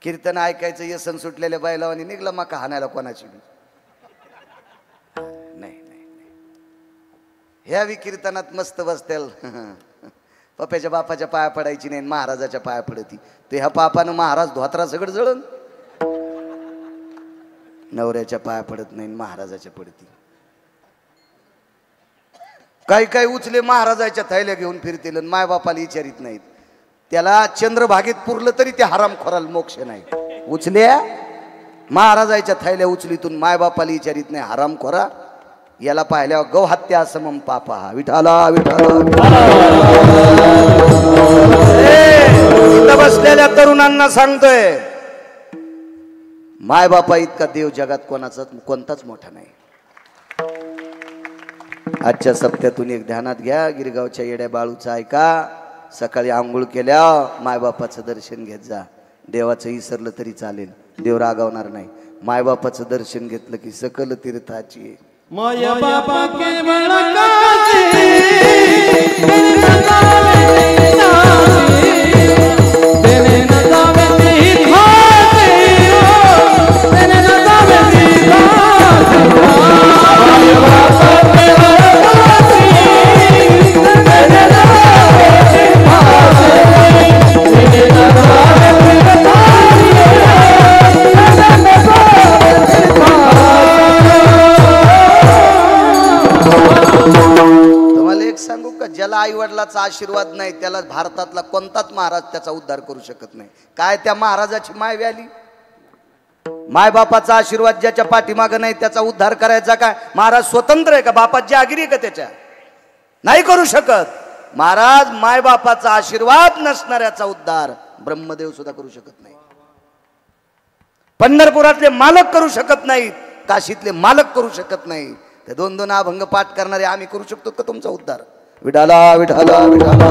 S1: कीर्तन ऐकायचं, येसन सुटलेल्या बायला आणि निघला मका हाणायला कोणाची बी. नाही नाही नाही, ह्या बी कीर्तनात मस्त बसतेल. पप्याच्या बापाच्या पाया पडायची नाही, महाराजाच्या पाया पडती. ते ह्या पापानं महाराज धोत्रा सगळं जळण. नवऱ्याच्या पाया पडत नाही, महाराजाच्या पडती. काही काही उचले महाराजाच्या थैल्या घेऊन फिरतील, माय बापाला विचारित नाहीत. त्याला चंद्रभागेत पुरलं तरी ते हरामखोराला मोक्ष नाही. उचल्या महाराजाच्या थैल्या उचलीतून माय बापाला विचारित नाही, हरामखोरा. याला पाहिल्यावर गौहत्या समम पापा. विठाला विठाला. बसलेल्या तरुणांना सांगतोय, माय बापा इतका देव जगात कोणताच मोठा नाही. आजच्या सप्त्यातून एक ध्यानात घ्या. गिरगावच्या येड्या बाळूचा ऐका. सकाळी आंघोळ केल्या मायबापाचं दर्शन घेत जा. देवाचं विसरलं तरी चालेल, देव रागावणार नाही. मायबापाचं दर्शन घेतलं की सकल तीर्थाची
S2: माया बाबा केवळ काचे तेने न जावे ती खाते तेने न जावे ती खाते माया बाबा केवळ काचे तेने न जावे ती खाते तेने न जावे ती
S1: सांगू का, ज्याला आई वडिलाचा आशीर्वाद नाही त्याला भारतातला कोणताच महाराज त्याचा उद्धार करू शकत नाही. काय त्या महाराजाची माय व्याली, माय बापाचा आशीर्वाद ज्याच्या पाठीमागे नाही त्याचा उद्धार करायचा काय? महाराज स्वतंत्र आहे का? बापाची आगिरी आहे का त्याच्या? नाही करू शकत. महाराज माय बापाचा आशीर्वाद नसणाऱ्याचा उद्धार ब्रह्मदेव सुद्धा करू शकत नाही. पंढरपुरातले मालक करू शकत नाहीत, काशीतले मालक करू शकत नाही. ते दोन दोन अभंग पाठ करणारे आम्ही करू शकतो का तुमचा उद्धार? विठाला विठाला विठाला.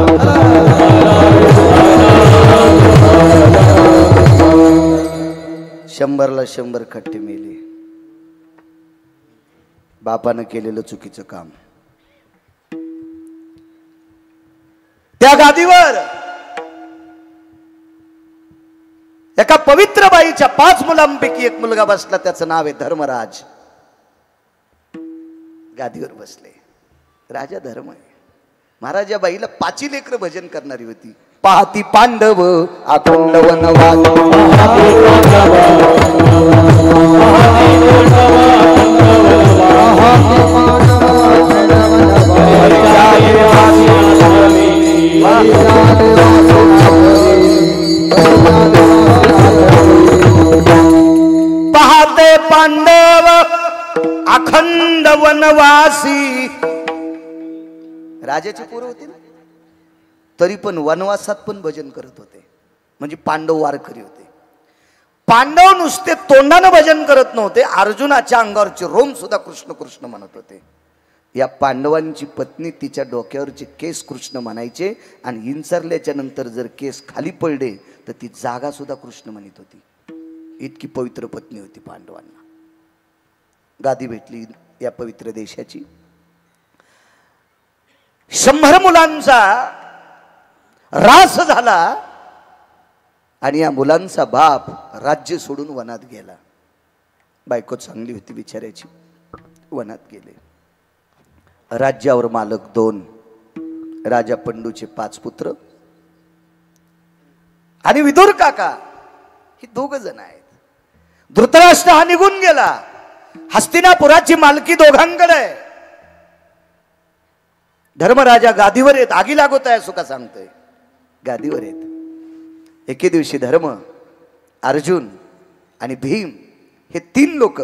S1: 100ला 100 खट्टे मेले बापानं केलेलं चुकीचं काम. त्या गादीवर एका पवित्र बाईच्या 5 मुलांपैकी एक मुलगा बसला, त्याचं नाव आहे धर्मराज. गादीवर बसले, राजा धर्म आहे. महाराज या बाईला 5 लेकरं भजन करणारी होती. पाहती पांडव अखंड वनवास, पाहते पांडव अखंड वनवासी. राजाची पोरं होती ना, तरी पण वनवासात पण भजन करत होते. म्हणजे पांडव वारकरी होते. पांडव नुसते तोंडानं भजन करत नव्हते, अर्जुनाच्या अंगावरचे रोम सुद्धा कृष्ण कृष्ण म्हणत होते. या पांडवांची पत्नी तिच्या डोक्यावरचे केस कृष्ण म्हणायचे, आणि इंचरल्याच्या नंतर जर केस खाली पडले तर ती जागा सुद्धा कृष्ण म्हणत होती. इतकी पवित्र पत्नी होती पांडवांना. गादी भेटली या पवित्र देशाची. 100 मुलांचा रास झाला, आणि या मुलांचा बाप राज्य सोडून वनात गेला. बायको चांगली होती बिचाऱ्याची, वनात गेले. राज्यावर मालक 2, राजा पंडूचे 5 पुत्र, आणि विदुर काका ही 2 जण आहेत. धृतराष्ट्र हा निघून गेला. हस्तिनापुराची मालकी दोघांकडे आहे. धर्मराजा गादीवर येत, आगी लागत आहे सुका सांगतोय, गादीवर येत. एके दिवशी धर्म, अर्जुन आणि भीम हे 3 लोक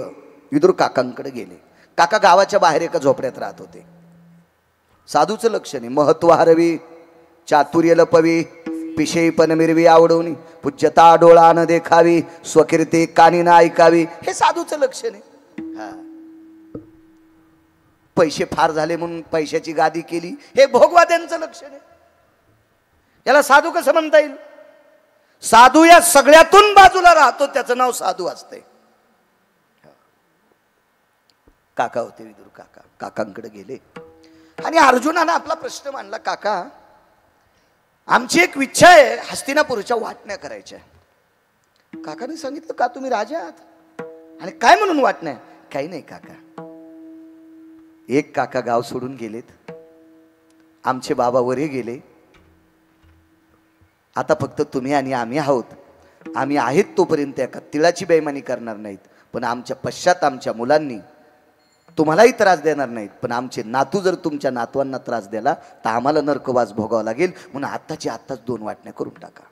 S1: विदुर काकांकडे गेले. काका गावाच्या बाहेर एका झोपड्यात राहत होते. साधूचं लक्ष नाही. महत्व हरवी, चातुर्य लपवी, पिशेपण मिरवी आवडवणी, पूज्यता डोळा न देखावी, स्वकीर्ती कानी ना ऐकावी, हे साधूचं लक्ष नाही. पैसे फार झाले म्हणून पैशाची गादी केली, हे भोगवाद्यांचं लक्ष नाही. याला साधू कसं म्हणता येईल? साधू या सगळ्यातून बाजूला राहतो, त्याचं नाव साधू असते. काका होते विदुर काका. काकांकडे गेले आणि अर्जुनानं आपला प्रश्न मांडला. काका, आमची एक इच्छा आहे, हस्तिनापूरच्या वाटण्या करायच्या. काकाने सांगितलं, का तुम्ही राजा आहात आणि काय म्हणून वाटण्या? काही नाही काका. एक काका गाव सोडून गेलेत, आमचे बाबा वरे गेले, आता फक्त तुम्ही आणि आम्ही आहोत. आम्ही आहेत तोपर्यंत एका तिळाची बेईमानी करणार नाहीत, पण आमच्या पश्चात आमच्या मुलांनी तुम्हालाही त्रास देणार नाहीत. पण आमचे नातू जर तुमच्या नातवांना त्रास दिला तर आम्हाला नरकवास भोगावा लागेल, म्हणून आत्ताची आत्ताच 2 वाटण्या करून टाका.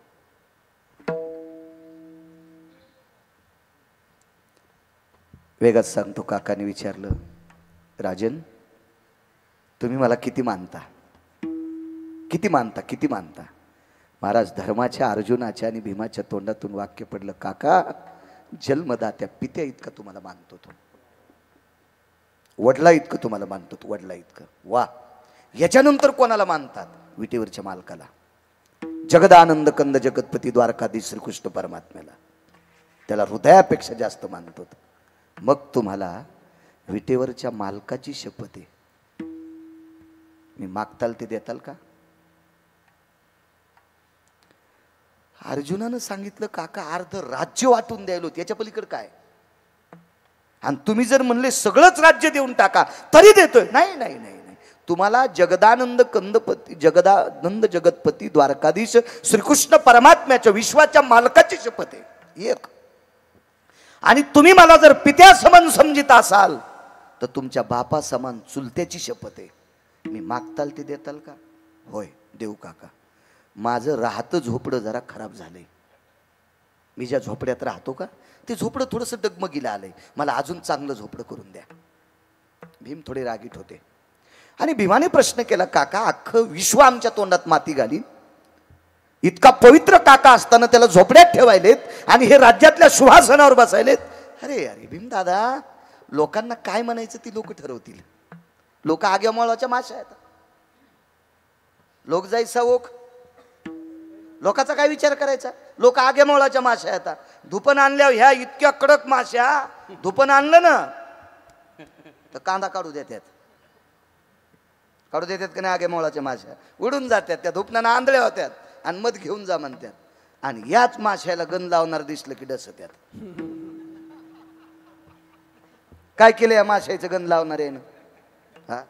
S1: वेगात सांगतो. काकाने विचारलं, राजन, तुम्ही मला किती मानता? किती मानता? किती मानता? महाराज धर्माच्या, अर्जुनाच्या आणि भीमाच्या तोंडातून वाक्य पडलं, काका, जन्मदात्या पित्या इतकं तुम्हाला मानतो तो, वडला इतकं तुम्हाला मानतो तो, वडला इतकं. वा. याच्यानंतर कोणाला मानतात? विटेवरच्या मालकाला, जगदानंद कंद जगतपती द्वारकाधीश श्रीकृष्ण परमात्म्याला. त्याला हृदयापेक्षा जास्त मानतो. मग तुम्हाला विटेवरच्या मालकाची शपथ आहे, मी मागताल ते देताल का? अर्जुनानं सांगितलं काका अर्ध राज्य वाटून द्यायलो, त्याच्या पलीकडे काय? आणि तुम्ही जर म्हणले सगळंच राज्य देऊन टाका तरी देतोय. नाही नाही नाही नाही, तुम्हाला जगदानंद कंदपती जगदानंद जगतपती द्वारकाधीश श्रीकृष्ण परमात्म्याच्या विश्वाच्या मालकाची शपथ आहे एक. आणि तुम्ही मला जर पित्या समान समजित असाल तर तुमच्या बापा समान चुलत्याची शपथ आहे, मी मागताल ते देताल का? होय देऊ काका. माझं राहतं झोपडं जरा खराब झालंय, मी ज्या झोपड्यात राहतो का ते झोपडं थोडंसं डगमगीला आलंय, मला अजून चांगलं झोपडं करून द्या. भीम थोडे रागीट होते आणि भीमाने प्रश्न केला काका अख्खं विश्व आमच्या तोंडात माती घालीन, इतका पवित्र काका असताना त्याला झोपड्यात ठेवायलेत आणि हे राज्यातल्या सुहासनावर बसायलेत. अरे अरे भीम दादा, लोकांना काय म्हणायचं ती लोक ठरवतील. लोक आग्यामळाच्या माशा आहेत, लोक जायचा ओक, लोकांचा काय विचार करायचा? लोक आग्यामळाच्या माशा आहेत. धुपण आणल्यावर ह्या इतक्या कडक माश्या, धुपण आणलं ना तर कांदा काढू देतात का नाही? आग्यामळाच्या माश्या उडून जातात, त्या धुपणानं आंधळ्या होत्यात आणि मध घेऊन जा म्हणतात. आणि याच माश्याला गण लावणार दिसलं की डसत्यात. काय केलं या माशाचं गण लावणार आहे ना? हा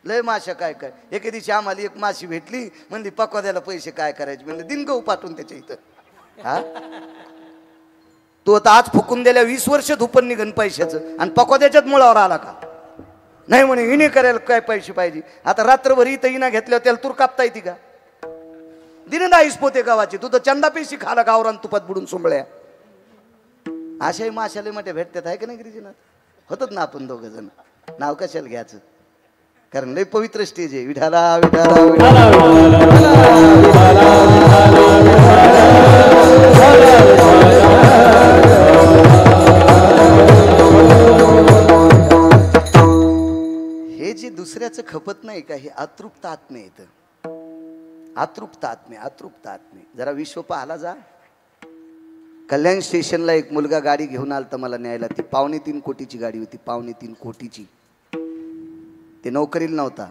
S1: लय माशा काय काय. एके दिवशी आम्हाला एक माशी भेटली, म्हणली पकवाद्याला पैसे काय करायचे, म्हणले दिन गहू पाठवून त्याच्या इथं. हा तो आता आज फुकून दिल्या 20 वर्ष धुपण निघन पैशाचं आणि पकवाद्याच्याच मुळावर आला का? नाही म्हणे हिने करायला काय पैसे पाहिजे. आता रात्रभर इथं हिना घेतल्यावर त्याला तूर कापता येते का? दिने नाहीस पोते गावाची, तू तर चंदा पैसे खाला गावरान तुपात बुडून सोंबळ्या. अशाही माशाले मोठ्या भेटतात आहे का नाही गिरिजनात? होतात ना आपण दोघं जण, नाव कशाला घ्यायचं, कारण लय पवित्र स्टेज आहे. विठाला विठाला हे जे दुसऱ्याचं खपत नाही का, हे अतृप्त आत्मे येतं. अतृप्त आत्मे जरा विश्व पाहाला जा. कल्याण स्टेशनला एक मुलगा गाडी घेऊन आलता मला न्यायला. ती 3.25 कोटीची गाडी होती, 3.25 कोटीची. ते नोकरीला नव्हता,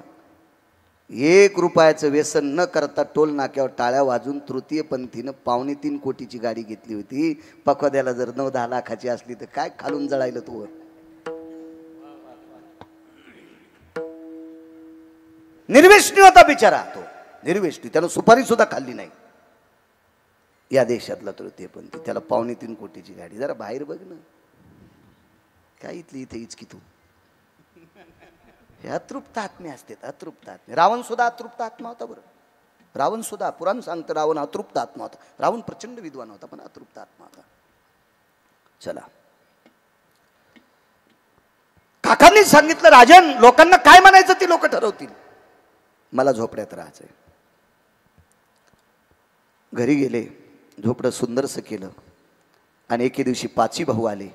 S1: 1 रुपयाचं व्यसन न करता टोल नाक्यावर टाळ्या वाजून तृतीय पंथीनं 3.25 कोटीची गाडी घेतली होती. पकवाद्याला जर 9-10 लाखाची असली तर काय खालून जळायला तू. निर्वेशनी होता बिचारा तो, निर्वेशनी. त्यानं सुपारी सुद्धा खाल्ली नाही. या देशातला तृतीय पंथी, त्याला 3.25 कोटीची गाडी. जरा बाहेर बघ ना, काय इथली इथे इचकी तू. हे अतृप्त आत्मे असतात, अतृप्त आत्मे. रावण सुद्धा अतृप्त आत्मा होता बरं. रावण सुद्धा, पुराण सांगतं रावण अतृप्त आत्मा होता. रावण प्रचंड विद्वान होता पण अतृप्त आत्मा होता. चला, काकांनी सांगितलं राजन लोकांना काय म्हणायचं ती लोक ठरवतील, मला झोपड्यात राहायचंय. घरी गेले, झोपडं सुंदरसं केलं आणि एके दिवशी 5 भाऊ आले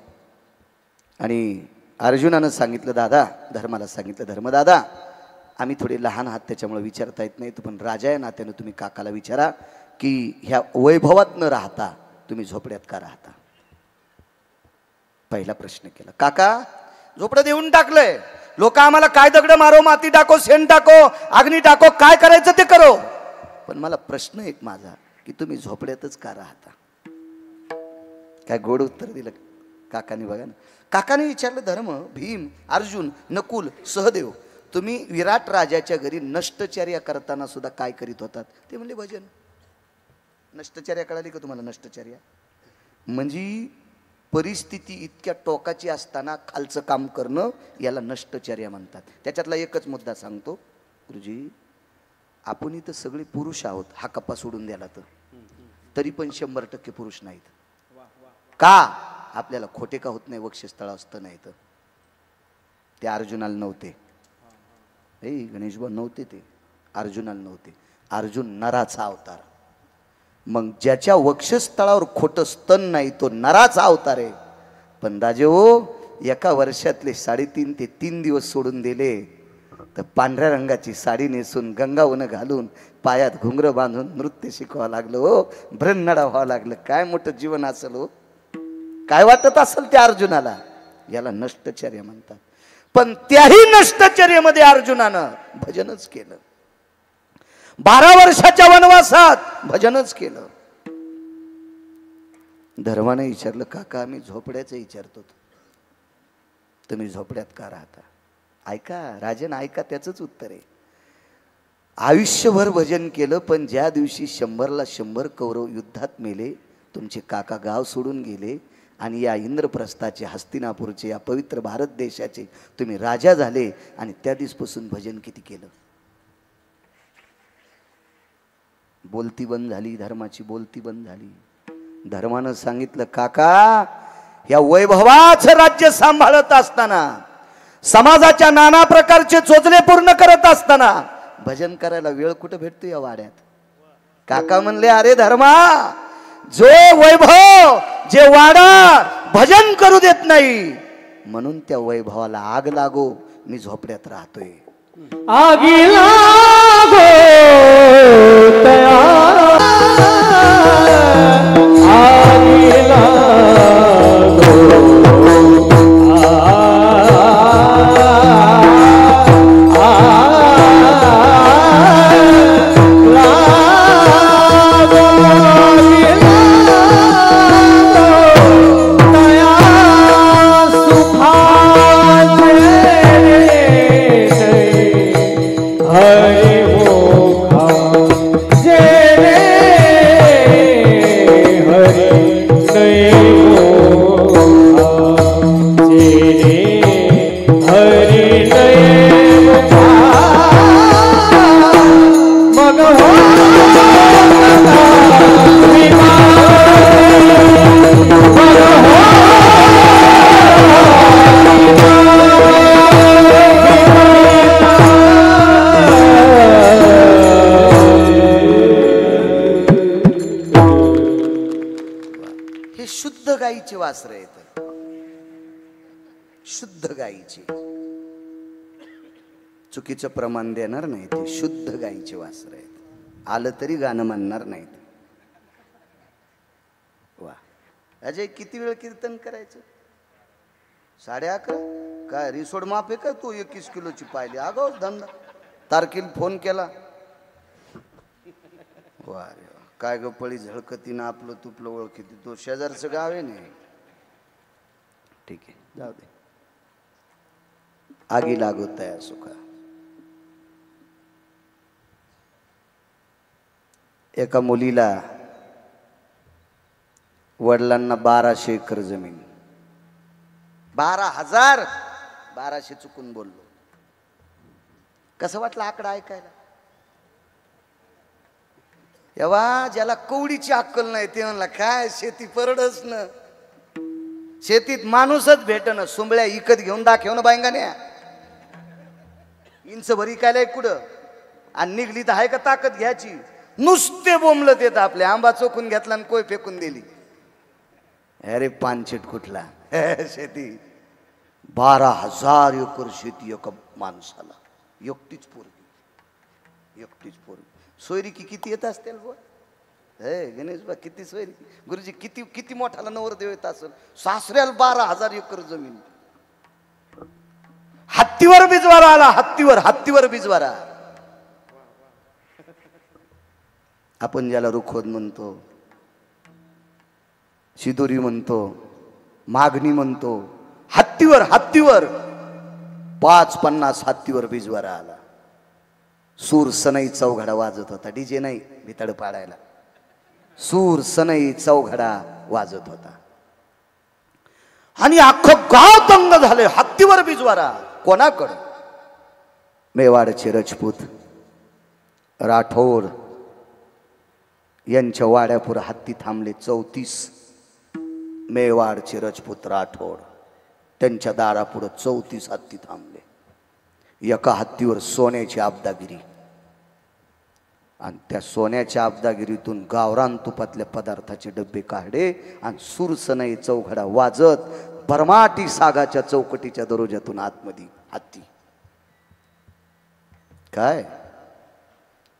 S1: आणि अर्जुनानं सांगितलं दादा, धर्माला सांगितलं धर्मदादा आम्ही थोडे लहान आहात त्याच्यामुळे विचारता येत नाही, पण राजा या नात्यानं तुम्ही काकाला विचारा की ह्या वैभवात न राहता तुम्ही झोपड्यात का राहता. पहिला प्रश्न केला. काका झोपडं देऊन टाकलंय, लोक आम्हाला काय दगड मारो, माती टाको, शेण टाको, अग्नी टाको, काय करायचं ते करो, पण मला प्रश्न एक माझा की तुम्ही झोपड्यातच का राहता. काय गोड उत्तर दिलं काकाने. बघा ना, काकाने विचारलं धर्म, भीम, अर्जुन, नकुल, सहदेव तुम्ही विराट राजाच्या घरी नष्टचर्या करताना सुद्धा काय करीत होतात. ते म्हणले भजन. नष्टचर्या कळाली का तुम्हाला? नष्टचर्या म्हणजे परिस्थिती इतक्या टोकाची असताना खालचं काम करणं, याला नष्टचर्या म्हणतात. त्याच्यातला एकच मुद्दा सांगतो गुरुजी, आपण इथं सगळे पुरुष आहोत, हा कप्पा सोडून द्याला तर तरी पण 100% पुरुष नाहीत. का? आपल्याला खोटे का होत नाही, वक्षस्थळ असतं नाही तर. ते अर्जुनाला नव्हते, गणेश भाऊ नव्हते, ते अर्जुनाला नव्हते. अर्जुन नराचा अवतार. मग ज्याच्या वक्षस्थळावर खोटं स्तन नाही तो नराचा अवतार आहे. पण राजे हो, एका वर्षातले 3.5 ते 3 दिवस सोडून दिले तर पांढऱ्या रंगाची साडी नेसून गंगावन घालून पायात घुंगरं बांधून नृत्य शिकवावं लागलं हो, भ्रन्नडा व्हावं लागलं. काय मोठं जीवन असेल हो, काय वाटत असेल त्या अर्जुनाला. याला नष्टचर्या म्हणतात. पण त्याही नष्टचर्येमध्ये अर्जुनानं भजनच केलं. 12 वर्षाच्या वनवासात भजनच केलं. धर्माने विचारलं, काका आम्ही झोपड्याचं विचारतो, तुम्ही झोपड्यात का राहता? ऐका राजन, ऐका, त्याचंच उत्तर आहे. आयुष्यभर भजन केलं, पण ज्या दिवशी 100ला 100 कौरव युद्धात मेले, तुमचे काका गाव सोडून गेले आणि या इंद्रप्रस्थाचे, हस्तिनापूरचे, या पवित्र भारत देशाचे तुम्ही राजा झाले, आणि त्या दिवसपासून भजन किती केलं? बोलती बंद झाली, धर्माची बोलती बंद झाली. धर्मानं सांगितलं, काका या वैभवाचं राज्य सांभाळत असताना, समाजाच्या नाना प्रकारचे चोचले पूर्ण करत असताना भजन करायला वेळ कुठं भेटतो या वाड्यात? काका म्हणले, अरे धर्मा, जो वैभव, जे वाडा भजन करू देत नाही, म्हणून त्या वैभवाला आग लागो, मी झोपड्यात राहतोय.
S2: आगी लागो तया, आगी लागो,
S1: गाईचे वासरे आहेत, शुद्ध गाईचे. चुकीचं प्रमाण देणार नाही, ते शुद्ध गाईचे वासरे आहेत. आलं तरी गाणं म्हणणार नाहीत. वा अजय, किती वेळ कीर्तन करायचं? 11:30. काय रिसोड माफ आहे का तू? 21 किलोची पाहिली अगो धंदा. तारखेला फोन केला, वा रे वा, काय ग पळी झळकतीनं आपलं तुपलं ओळखीती. तो शेजारचं गाव आहे नाही. ठीक आहे, जाऊ दे. आगी लागो तया सुखा. एका मुलीला वडिलांना 1200 एकर जमीन. 12,000. 1200 चुकून बोललो. कसं वाटलं आकडा ऐकायला? एव्हा ज्याला कवडीची अक्कल नाही ते म्हणला, काय शेती परडच न, शेतीत माणूसच भेटन. सुंबळ्या इकत घेऊन दाखव ना बायंगाने. इंच भरी काय कुठं आणि निघली तर आहे का ताकद घ्यायची? नुसते बोंबलत येत. आपले आंबा चोखून घेतला आणि कोय फेकून दिली. अरे पानशेट कुठला शेती. 12,000 एकर शेती एका माणसाला. एकटीच पोरगी, एकटीच पोरगी. सोयरिकी किती येत असतील बो? हे गणेश बा, किती सोयरिकी. गुरुजी किती किती मोठाला नवरदेव येत असेल. सासऱ्याला 12,000 एकर जमीन. हत्तीवर बिजवारा आला. हत्तीवर बिजवारा. आपण ज्याला रुखवत म्हणतो, शिदोरी म्हणतो, मागणी म्हणतो, हत्तीवर 5-50 हत्तीवर बिजवारा आला. सूर सनई चौघडा वाजत होता. डीजे नाही भितड पाडायला. सूर सनई चौघडा वाजत होता आणि अख्खं गाव दंग झाले. हत्तीवर बिजवारा कोणाकडं? मेवाडचे राजपूत राठोड यांच्या वाड्यापुढे हत्ती थांबले. 34 मेवाडचे राजपूत राठोड, त्यांच्या दारापुढे 34 हत्ती थांबले. एका हत्तीवर सोन्याची आबदागिरी, आणि त्या सोन्याच्या आबदागिरीतून गावरान तुपातल्या पदार्थाचे डब्बे काढले आणि सुरसनई चौघडा वाजत भरमाटी सागाच्या चौकटीच्या दरोज्यातून आतमध्ये हत्ती. काय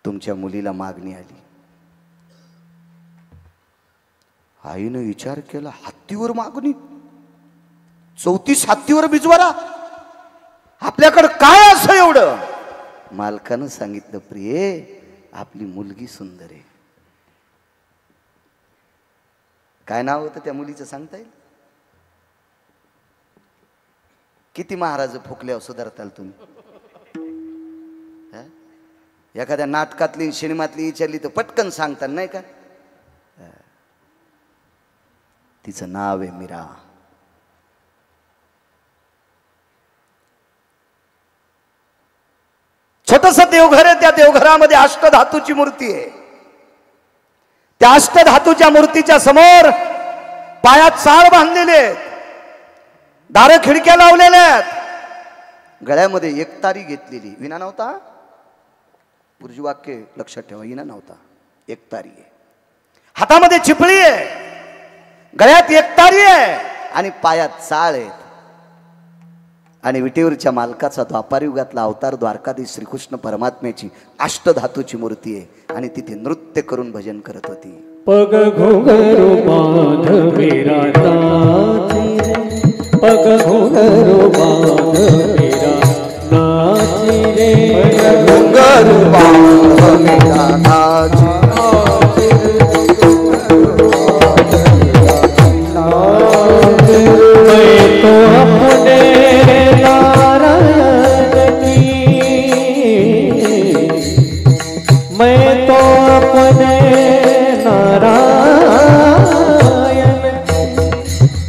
S1: तुमच्या मुलीला मागणी आली. आईनं विचार केला, हत्तीवर मागणी, 34 हत्तीवर बिजवारा. आपल्याकडं काय असं एवढं? मालकानं सांगितलं, प्रिये आपली मुलगी सुंदर आहे. काय नाव होतं त्या मुलीचं सांगता येईल? किती महाराज फुकल्यावर सुधारताल तुम्ही? एखाद्या नाटकातली सिनेमातली विचारली तर पटकन सांगता नाही का? तिचं नाव आहे मीरा. छोटस देवघर आहे. त्या देवघरामध्ये अष्टधातूची मूर्ती आहे. त्या अष्टधातूच्या मूर्तीच्या समोर पायात साळ बांधलेले आहेत, दार खिडक्या लावलेल्या आहेत, गळ्यामध्ये एकतारी घेतलेली. विना नव्हता, वाक्य लक्षात ठेवा, विना नव्हता, एकतारी आहे. हातामध्ये चिपळी आहे, गळ्यात एकतारी आहे आणि पायात साळ आहेत. आणि विटेवरच्या मालकाचा द्वापार युगातला अवतार द्वारकाधीश श्रीकृष्ण परमात्म्याची अष्टधातूची मूर्ती आहे आणि तिथे नृत्य करून भजन करत होती.
S2: पग घुंघरू बांध मेरा नाची रे, पग घुंघरू बांध मेरा नाची रे,
S1: पग घुंघरू बांध मेरा नाची रे.
S2: मैं तो अपने नारायण की, मैं तो अपने नारायण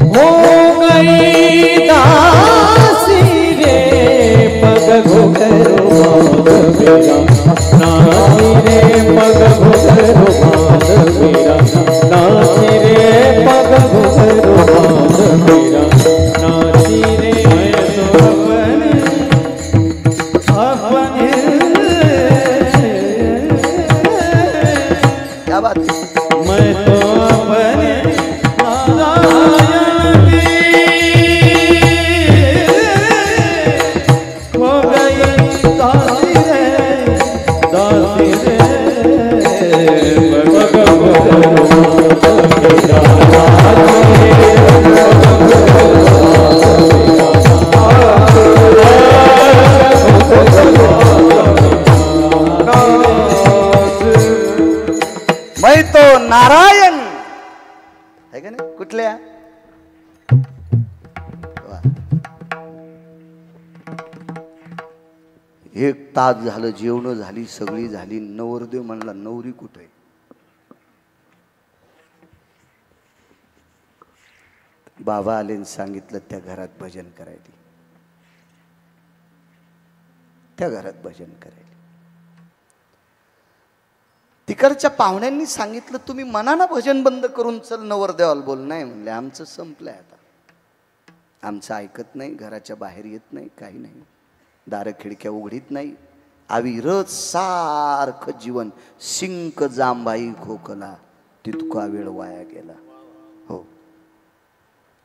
S2: हो गई दासी रे, पग घुंघरू बांध मेरा नाची रे, पग घुंघरू बांध मेरा नाची रे, पग घुंघरू बांध मेरा नाची रे.
S1: क्या बात है?
S2: मैं तो अपने नारायण की हो गई दासी रे, दासी रे, पग घुंघरू बांध मेरा नाची
S1: मैं तो नारायण है का नाही? कुठल्या? एक तास झालं, जेवण झाली, सगळी झाली. नवरदेव म्हणला, नवरी कुठे? बाबा आले आणि सांगितलं, त्या घरात भजन करायला, त्या घरात भजन करायला. तिकडच्या पाहुण्यांनी सांगितलं, तुम्ही मनानं भजन बंद करून चल नवरदेवाला बोल. नाही म्हणले, आमचं संपलंय आता, आमचं ऐकत नाही, घराच्या बाहेर येत नाही, काही नाही, दार खिडक्या उघडीत नाही. अविरत सारखं जीवन, शिंक जांबाई खोकला, तितका वेळ वाया गेला. हो,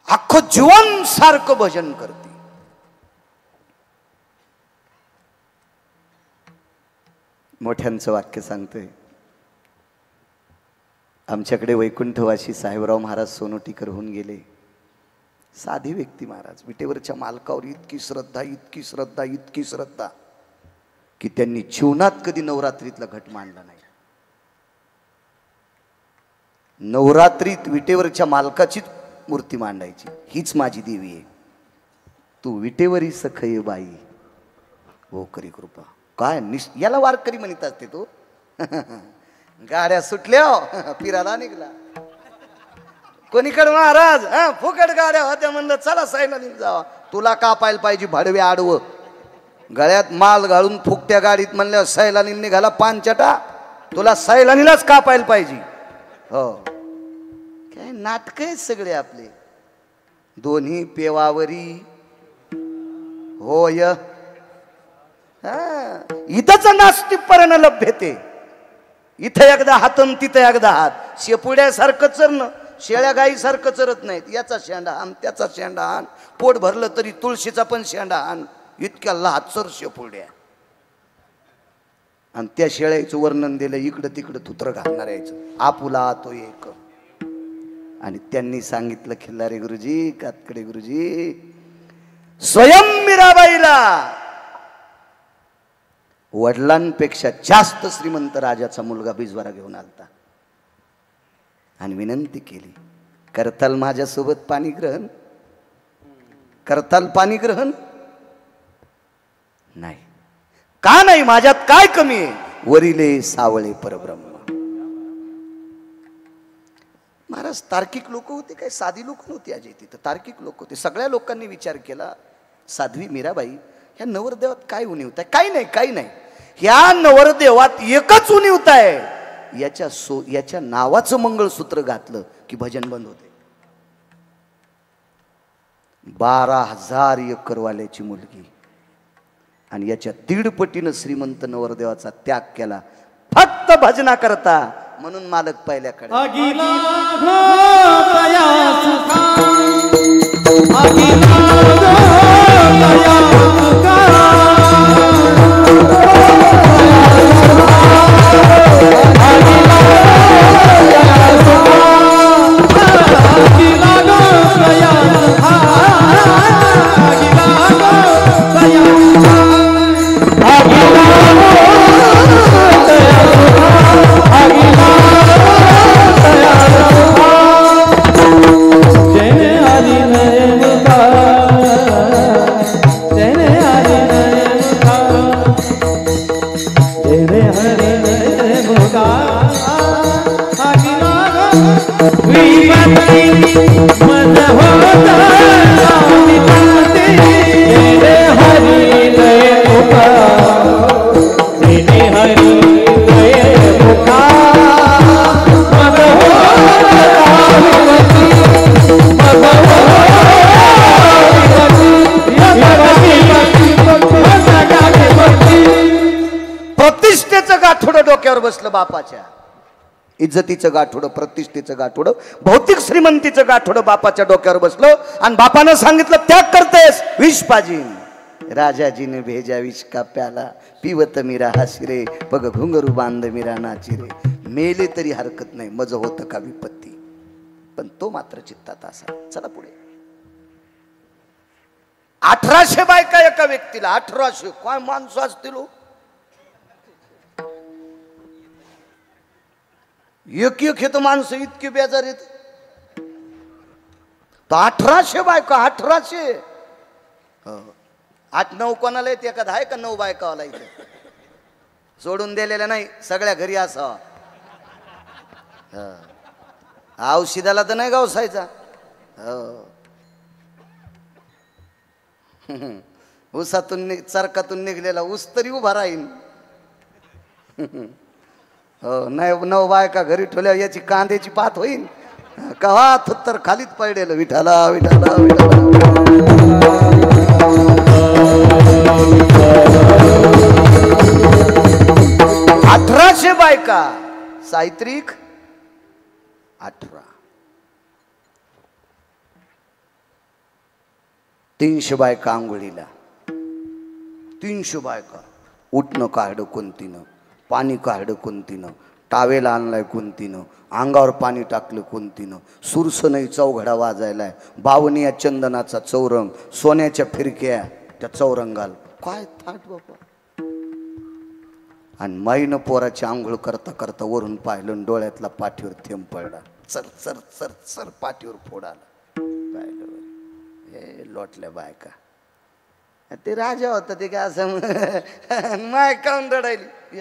S1: अख्खं जीवन सारखं भजन करते. मोठ्यांचं वाक्य सांगतोय. आमच्याकडे वैकुंठवासी साहेबराव महाराज सोनोटीकर होऊन गेले. साधी व्यक्ती महाराज. विटेवरच्या मालकावर इतकी श्रद्धा, इतकी श्रद्धा, इतकी श्रद्धा की त्यांनी जीवनात कधी नवरात्रीतला घट मांडला नाही. नवरात्रीत विटेवरच्या मालकाचीच मूर्ती मांडायची. हीच माझी देवी आहे, तू विटेवरी सखय बाई, हो करी कृपा. काय याला वारकरी म्हणत असते तू. गाड्या सुटल्या, फिरायला निघला. कोणीकडे महाराज फुकट गाड्या होत्या, म्हणलं चला सैलानी जावा. तुला का पाहायला पाहिजे भाडवे आडवं, गळ्यात माल घालून फुकट्या गाडीत म्हणल्यावर सैलानी निघाला पानचटा. तुला सैलानीलाच का पाहायला पाहिजे. हो, काय नाटक आहेत सगळे आपले. दोन्ही पेवावरी होय, इथंच नास्तिकपणानं लभ्यते. इथं एकदा हातन तिथं एकदा हात. शेपुड्यासारखं चरणं, शेळ्या गाईसारखं चरत नाहीत. याचा शेंडा आण, त्याचा शेंडा आण, पोट भरलं तरी तुळशीचा पण शेंडा आण. इतक्या लहाचर शेपुड्या. आणि त्या शेळ्याचं वर्णन दिलं, इकडं तिकडं थुत्र घालणार यायचं, आपुला तो एक. आणि त्यांनी सांगितलं, खिल्लारे गुरुजी, कातकडे गुरुजी, स्वयं मीराबाई बाईला वडिलांपेक्षा जास्त श्रीमंत राजाचा मुलगा बिजवारा घेऊन आलता आणि विनंती केली, करताल माझ्यासोबत पाणी ग्रहण? करताल पाणी ग्रहण? नाही. का नाही? माझ्यात काय कमी आहे? वरिले सावळे परब्रह्म. महाराज तार्किक लोक होते, काय साधी लोक नव्हती अजय तिथं, तार्किक लोक होते. सगळ्या लोकांनी विचार केला, साध्वी मीराबाई ह्या नवरदेवात काय उणीवत आहे? काही नाही, काही नाही. ह्या नवरदेवात एकच उणीवत आहे, याच्या नावाचं मंगळसूत्र घातलं की भजन बंद होते. 12,000 एकरवाल्याची मुलगी आणि याच्या 1.5 पटीनं श्रीमंत नवरदेवाचा त्याग केला फक्त भजना करता. म्हणून मालक पहिल्याकडे प्रतिष्ठेचं गाठोडं डोक्यावर बसलं बापाच्या. इज्जतीचं गाठोडं, प्रतिष्ठेचं गाठोडं, भौतिक श्रीमंतीचं गाठोडं बापाच्या डोक्यावर बसलं आणि बापानं सांगितलं त्याग करतेस विष पाजीन. राजाजीने भेजा विष का प्याला, पिवत मीरा हाशिरे, बघ घुंगरू बांध मीरा नाचिरे. मेले तरी हरकत नाही, मज होतं का विपत्ती, पण तो मात्र चित्तात असा. चला पुढे. 1800 बायका एका व्यक्तीला. 1800 काय माणसं असतील. एक हे तर माणसं इतकी बेजार येत. तो 1800 बायका. 1800. 8-9 कोणाला येते? एखादा आहे का 9 बायकावाला इथे? सोडून दिलेल्या नाही, सगळ्या घरी असावा. औषधाला तर नाही गावसायचा. ऊसातून चरकातून निघलेला ऊस तरी उभा राहील. हो नाही, 9 बायका घरी ठेवल्या याची कांद्याची पात होईल. कवा थुत्तर खालीच पडलेलं. विठाला विठाला विठाला. 1800 बायका. साहित्रिक 18. 300 बायका आंघोळीला. 300 बायका. उठणं काढलं कोणतीनं, पाणी काढलं कोणतीनं, टावेला आणलाय कोणतीनं, अंगावर पाणी टाकलं कोणतीनं, सुरस नाही चौघडा वाजायलाय, बावनिया चंदनाचा चौरंग, सोन्याच्या फिरक्या त्या चौरंगाल. काय थाट बाबा. आणि माईनं पोराची आंघोळ करता करता वरून पाहिलं, डोळ्यातला पाठीवर थेंब पडला. चर चर चर चर पाठीवर फोड आला. पाहिलं हे लोटल्या बायका. ते राजा होता ते काय असं माय काऊन रडायली.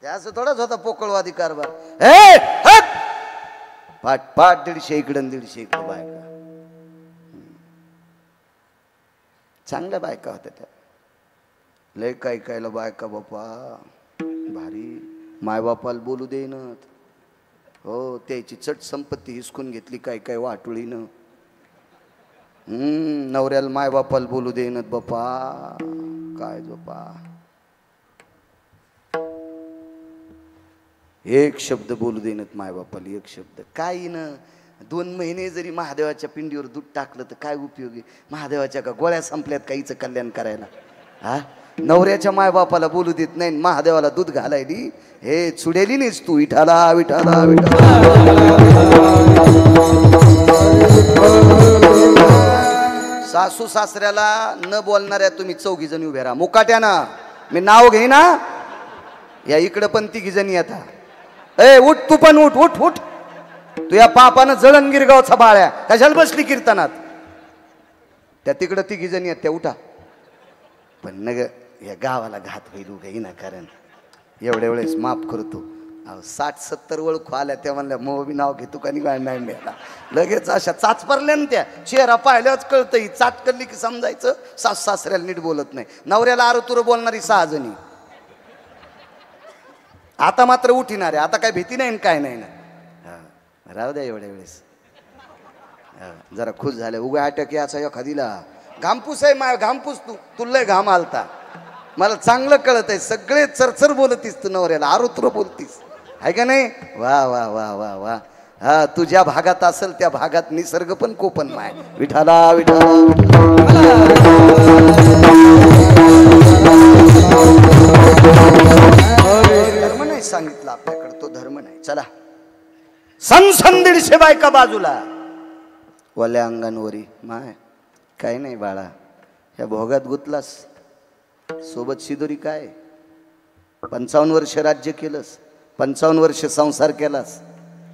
S1: असं थोडाच होता पोकळवादी कारभार. पाठ पाठ 150 इकडं 150 इकडं बायका. चांगल्या बायका होत्या त्या. लय काय कायला बायका बापा भारी. मायबापाला बोलू देईनत. हो त्याची चट संपत्ती हिसकून घेतली काय काय वाटोळीनं. नवऱ्याला मायबापाला बोलू देईनत बापा. काय बापा एक शब्द बोलू देणत मायबापाला. एक शब्द काही न. 2 महिने जरी महादेवाच्या पिंडीवर दूध टाकलं तर काय उपयोगी. महादेवाच्या का गोळ्या संपल्यात काहीचं कल्याण करायला. हा नवऱ्याच्या मायबापाला बोलू देत नाही, महादेवाला दूध घालायली. हे चुडेली नाहीस तू. विठाला विठाला विठाला. सासू सासू सासऱ्याला न बोलणाऱ्या तुम्ही 4 जणी उभे राहा मुकाट्यानं. मी नाव घेई ना, या इकडं पण 3 जणी आता. ए उठ, तू पण उठ उठ उठ. तू या पापानं जळण गिरगावचा बाळ्या कशाला बसली कीर्तनात? त्या तिकडं 3 जणी आहेत त्या, उठा. पण नग या गावाला घात होईल उगाही ना, कारण एवढ्या वेळेस माफ करतो. 60-70 ओळखू आल्या त्या म्हणल्या मग मी नाव घेतो का नाही मिळाला. लगेच अशा चाच पडल्या ना त्या. चेहरा पाहिल्याच कळतं ही चाच करली की समजायचं सासू सासऱ्याला नीट बोलत नाही. नवऱ्याला आरुतुर बोलणारी 6 जणी. आता मात्र उठिणारे, आता काय भीती नाही काय नाही ना. राहू द्या एवढ्या वेळेस. जरा खुश झाले. उगा अटक याचा एखादीला घामपूस आहे माय, घामपूस तुला घाम आलता. मला चांगलं कळत आहे. सगळे चरचर बोलतीस तू नवऱ्याला, आरुत्र बोलतीस आहे का नाही? वा वा वा वा वा. हा तुझ्या भागात असेल त्या भागात निसर्ग पण कोपन माय. विठाला विठाला धर्म नाही सांगितलं आपल्याकडे, तो धर्म नाही. चला सनसन 150 बायका बाजूला, वल्या अंगांवरी माय. काही नाही बाळा, ह्या भोगात गुतलास, सोबत शिदोरी काय. 55 वर्ष राज्य केलंस, 55 वर्ष संसार केलास.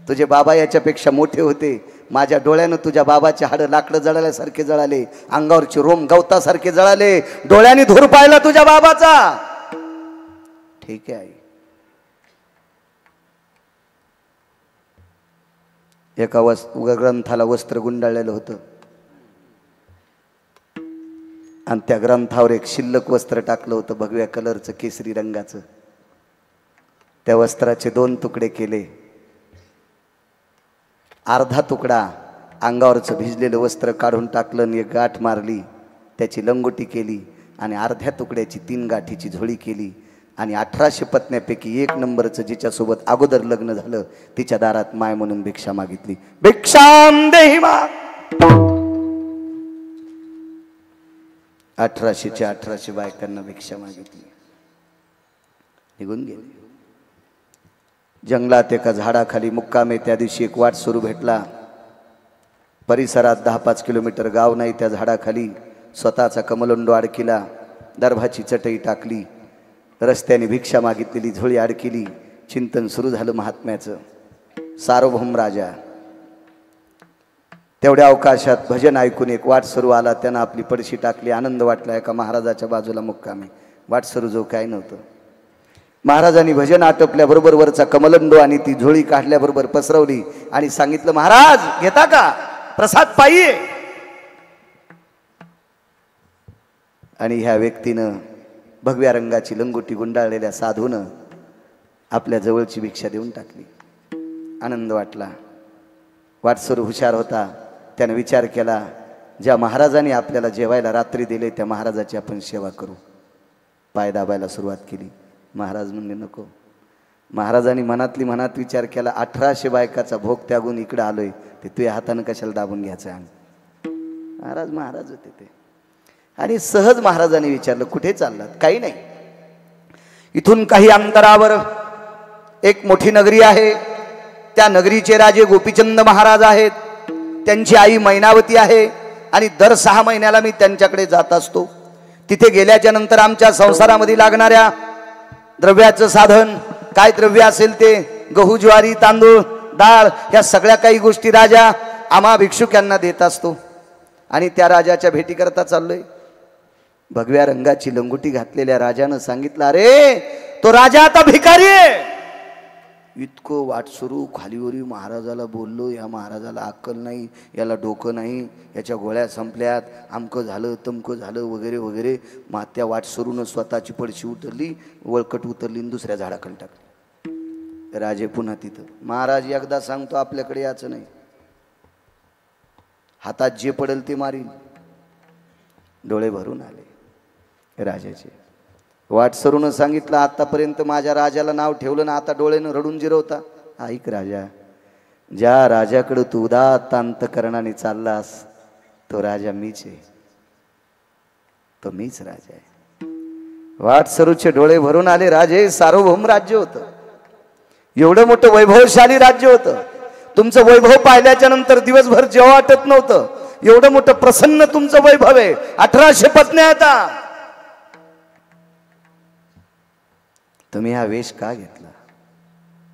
S1: तुझे बाबा याच्यापेक्षा मोठे होते. माझ्या डोळ्यानं तुझ्या बाबाचे हाडं लाकडं जळाल्यासारखे जळाले, अंगावरचे रोम गवतासारखे जळाले. डोळ्याने धूर पाहिला तुझ्या बाबाचा. ठीक आहे आई. एका ग्रंथाला वस्त्र गुंडाळलेलं होतं आणि त्या ग्रंथावर एक शिल्लक वस्त्र टाकलं होतं भगव्या कलरचं, केसरी रंगाचं. त्या वस्त्राचे 2 तुकडे केले. अर्धा तुकडा अंगावरचं भिजलेलं वस्त्र काढून टाकलं आणि एक गाठ मारली, त्याची लंगोटी केली आणि अर्ध्या तुकड्याची 3 गाठीची झोळी केली आणि 1800 पत्न्यापैकी 1 नंबरचं जिच्यासोबत अगोदर लग्न झालं तिच्या दारात माय म्हणून भिक्षा मागितली. भिक्षाम देहि मा. 1800च्या 1800 बायकांना भिक्षा मागितली. निघून गेले. जंगलात एका झाडाखाली मुक्कामे. त्या दिवशी एक वाट सुरू भेटला. परिसरात 10-5 किलोमीटर गाव नाही. त्या झाडाखाली स्वतःचा कमलोंडो अडकिला, दर्भाची चटई टाकली, रस्त्याने भिक्षा मागितलेली झोळी अडकिली. चिंतन सुरू झालं महात्म्याचं. सार्वभौम राजा. तेवढ्या अवकाशात भजन ऐकून एक वाट सुरू आला. त्यानं आपली पडशी टाकली. आनंद वाटला. एका महाराजाच्या बाजूला मुक्कामी. वाट सुरू जो काय नव्हतं. महाराजांनी भजन आटोपल्याबरोबर वरचा कमलंडो आणि ती झोळी काढल्याबरोबर पसरवली आणि सांगितलं, महाराज घेता का प्रसाद पाहिजे. आणि ह्या व्यक्तीनं भगव्या रंगाची लंगोटी गुंडाळलेल्या साधूनं आपल्या जवळची भिक्षा देऊन टाकली. आनंद वाटला. वाटसरू हुशार होता. त्यानं विचार केला, ज्या महाराजांनी आपल्याला जेवायला रात्री दिले त्या महाराजाची आपण सेवा करू. पाय दाबायला सुरुवात केली. महाराज म्हणले नको. महाराजांनी मनातली मनात विचार केला, 1800 बायकाचा भोग त्यागून इकडे आलोय, ते तुझ्या हातानं कशाला दाबून घ्यायचं आहे. महाराज होते ते. आणि सहज महाराजांनी विचारलं, कुठे चाललात? काही नाही, इथून काही अंतरावर एक मोठी नगरी आहे. त्या नगरीचे राजे गोपीचंद महाराज आहेत. त्यांची आई मैनावती आहे आणि दर 6 महिन्याला मी त्यांच्याकडे जात असतो. तिथे गेल्याच्या नंतर आमच्या संसारामध्ये लागणाऱ्या द्रव्याचं साधन, काय द्रव्य असेल ते, गहू, ज्वारी, तांदूळ, डाळ, या सगळ्या काही गोष्टी राजा आम्हा भिक्षुकांना देत असतो. आणि त्या राजाच्या भेटी करता चाललोय. भगव्या रंगाची लंगोटी घातलेल्या राजानं सांगितलं, अरे तो राजा आता भिकारी आहे. इतकं वाट सुरू खालीवरी महाराजाला बोललो, या महाराजाला अक्कल नाही, याला डोकं नाही, याच्या गोळ्या संपल्यात, आमकं झालं तमकं झालं वगैरे वगैरे. त्या वाट सुरूनं स्वतःची पडशी उतरली, वळकट उतरली आणि दुसऱ्या झाडाखाली टाकली. राजे पुन्हा तिथं. महाराज एकदा सांगतो आपल्याकडे याचं नाही, हातात जे पडेल ते मारील. डोळे भरून आले राजाचे. वाट सरूनं सांगितलं, आतापर्यंत माझ्या राजाला नाव ठेवलं ना, आता डोळ्यानं रडून जिरवता. ऐक राजा, ज्या राजाकडे तू उदात्त अंतकरणाने चाललास तो राजा मीच आहे, तो मीच राजा आहे. वाट सरूचे डोळे भरून आले. राजे सार्वभौम राज्य होतं, एवढं मोठं वैभवशाली राज्य होतं. तुमचं वैभव पाहिल्याच्या नंतर दिवसभर जेव्हा वाटत नव्हतं, एवढं मोठं प्रसन्न तुमचं वैभव आहे, 1800 पत्न्या आता. तुम्ही हा वेश का घेतला?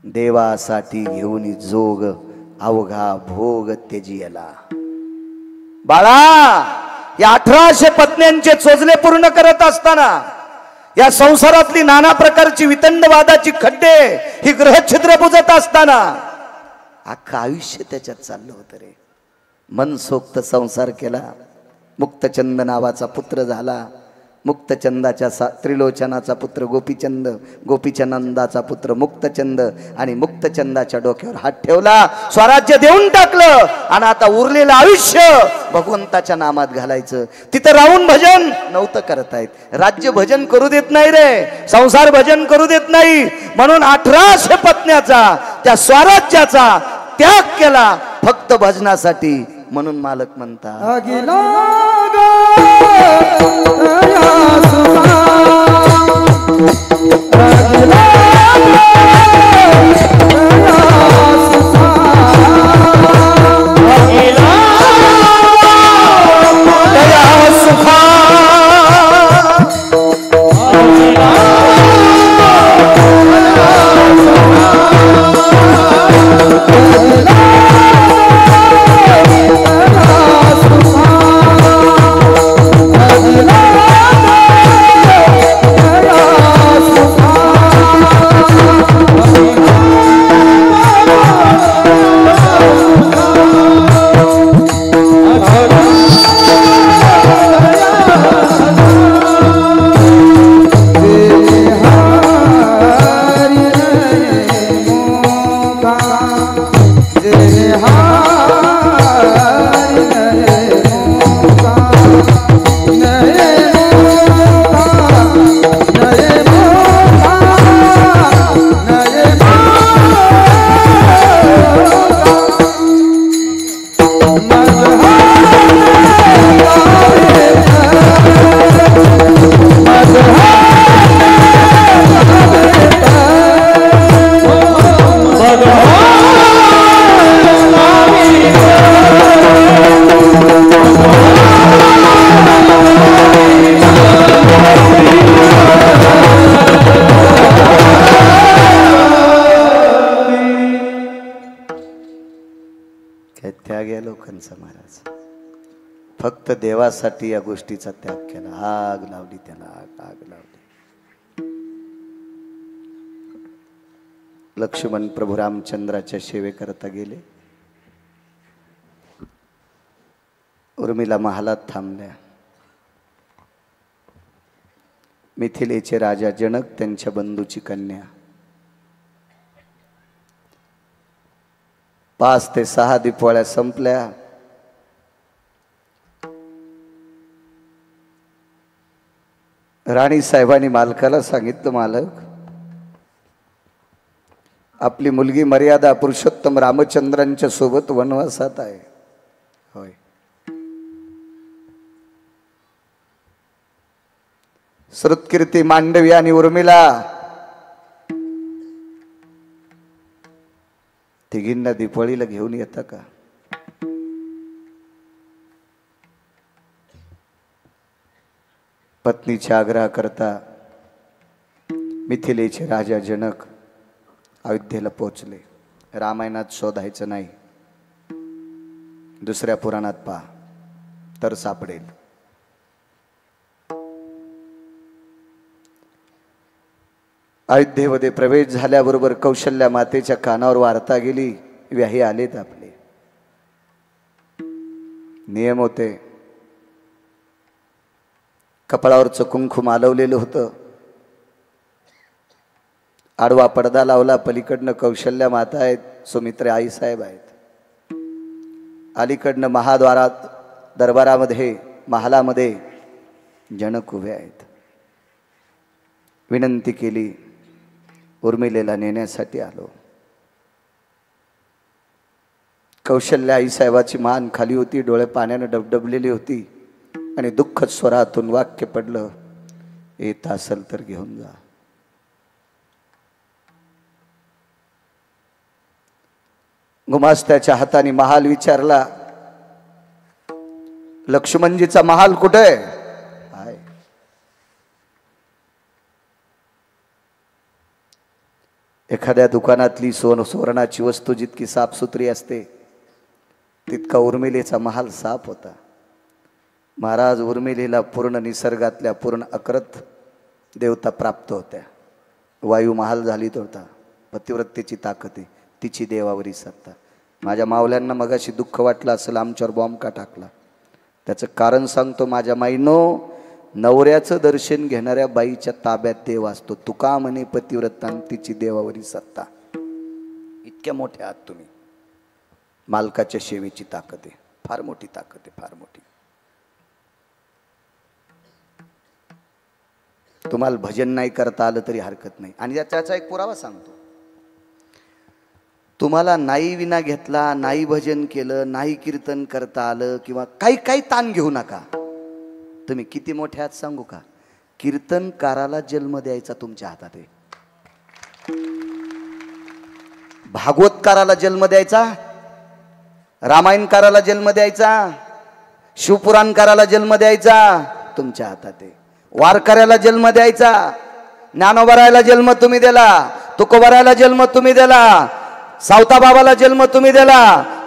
S1: देवासाठी घेऊन जोग अवघा भोग तेजियला. बाळा, या 1800 पत्न्यांचे चोजले पूर्ण करत असताना, या संसारातली नाना प्रकारची वितंडवादाची खड्डे ही ग्रहछिद्र बुजत असताना अख्खं आयुष्य त्याच्यात चाललं होतं रे. मनसोक्त संसार केला, मुक्तचंद नावाचा पुत्र झाला. मुक्तचंदाच्या त्रिलोचनाचा पुत्र गोपीचंद, गोपीचंदाचा पुत्र मुक्तचंद, आणि मुक्तचंदाच्या डोक्यावर हात ठेवला, स्वराज्य देऊन टाकलं. आणि आता उरलेलं आयुष्य भगवंताच्या नामात घालायचं. तिथं राहून भजन नव्हतं करतायत. राज्य भजन करू देत नाही रे, संसार भजन करू देत नाही. म्हणून 1800 पत्न्याचा, त्या स्वराज्याचा त्याग केला फक्त भजनासाठी. म्हणून मालक म्हणतात, महाराज फक्त देवासाठी या गोष्टीचा त्याग केला. आग लावली त्याला, आग लावली. लक्ष्मण प्रभू रामचंद्राच्या सेवेकरता गेले. उर्मिला महालात थांबल्या. मिथिलेचे राजा जनक, त्यांच्या बंधूची कन्या. 5 ते 6 दिपवाळ्या संपल्या. राणी साहेबांनी मालकाला सांगितलं, मालक आपली मुलगी मर्यादा पुरुषोत्तम रामचंद्रांच्या सोबत वनवासात आहे. होय. श्रुतकीर्ती, मांडवी आणि उर्मिला तिघींना दिपवळीला घेऊन येता का? पत्नीच्या आग्रह करता मिथिलेचे राजा जनक अयोध्येला पोहोचले. रामायणात शोधायचं नाही, दुसऱ्या पुराणात पहा तर सापडेल. अयोध्येमध्ये प्रवेश झाल्याबरोबर कौशल्या मातेच्या कानावर वार्ता गेली, व्याही आलेत आपले. नियम होते. कपाळावरचं कुंकू मालवलेलं होतं. आडवा पडदा लावला. पलीकडनं कौशल्या माता आहेत, सुमित्रा आईसाहेब आहेत. अलीकडनं महाद्वारात दरबारामध्ये महालामध्ये जनक उभे आहेत. विनंती केली, उर्मिलेला नेण्यासाठी आलो. कौशल्या आईसाहेबाची मान खाली होती, डोळे पाण्याने डबडबलेली होती आणि दुःखद स्वरातून वाक्य पडलं, येत असेल तर घेऊन जा. गुमास्त्याच्या हाताने महाल विचारला. लक्ष्मणजीचा महाल कुठे आहे? एखाद्या दुकानातली सुवर्णाची वस्तू जितकी साफसुथरी असते तितका उर्मिलेचा महाल साफ होता. महाराज उर्मिलेला पूर्ण निसर्गातल्या पूर्ण अकृत देवता प्राप्त होत्या. वायू महाल झाली होता. पतिव्रतेची ताकद आहे, तिची देवावरी सत्ता. माझ्या मावल्यांना मगाशी दुःख वाटलं असेल आमच्यावर बॉम्ब का टाकला. त्याचं कारण सांगतो माझ्या माईनो. नवऱ्याचं दर्शन घेणाऱ्या बाईच्या ताब्यात देव असतो. तुका म्हणे पतिव्रता तिची देवावरी सत्ता. इतक्या मोठ्या आहात तुम्ही. मालकाच्या सेवेची ताकद आहे, फार मोठी ताकद आहे, फार मोठी. तुम्हाला भजन नाही करता आलं तरी हरकत नाही. आणि त्याचा एक पुरावा सांगतो. तुम्हाला नाही विना घेतला, नाही भजन केलं, नाही कीर्तन करता आलं किंवा काही ताण घेऊ नका. तुम्ही किती मोठे आहात सांगू का? कीर्तनकाराला जन्म द्यायचा तुमच्या हातात आहे. भागवतकाराला जन्म द्यायचा, रामायणकाराला जन्म द्यायचा, शिवपुराणकाराला जन्म द्यायचा तुमच्या हातात आहे. वारकऱ्याला जन्म द्यायचा, ज्ञानोबरायला जन्म तुम्ही दिला, तुकोबरायला जन्म तुम्ही दिला, सावता बाबाला जन्म तुम्ही दिला,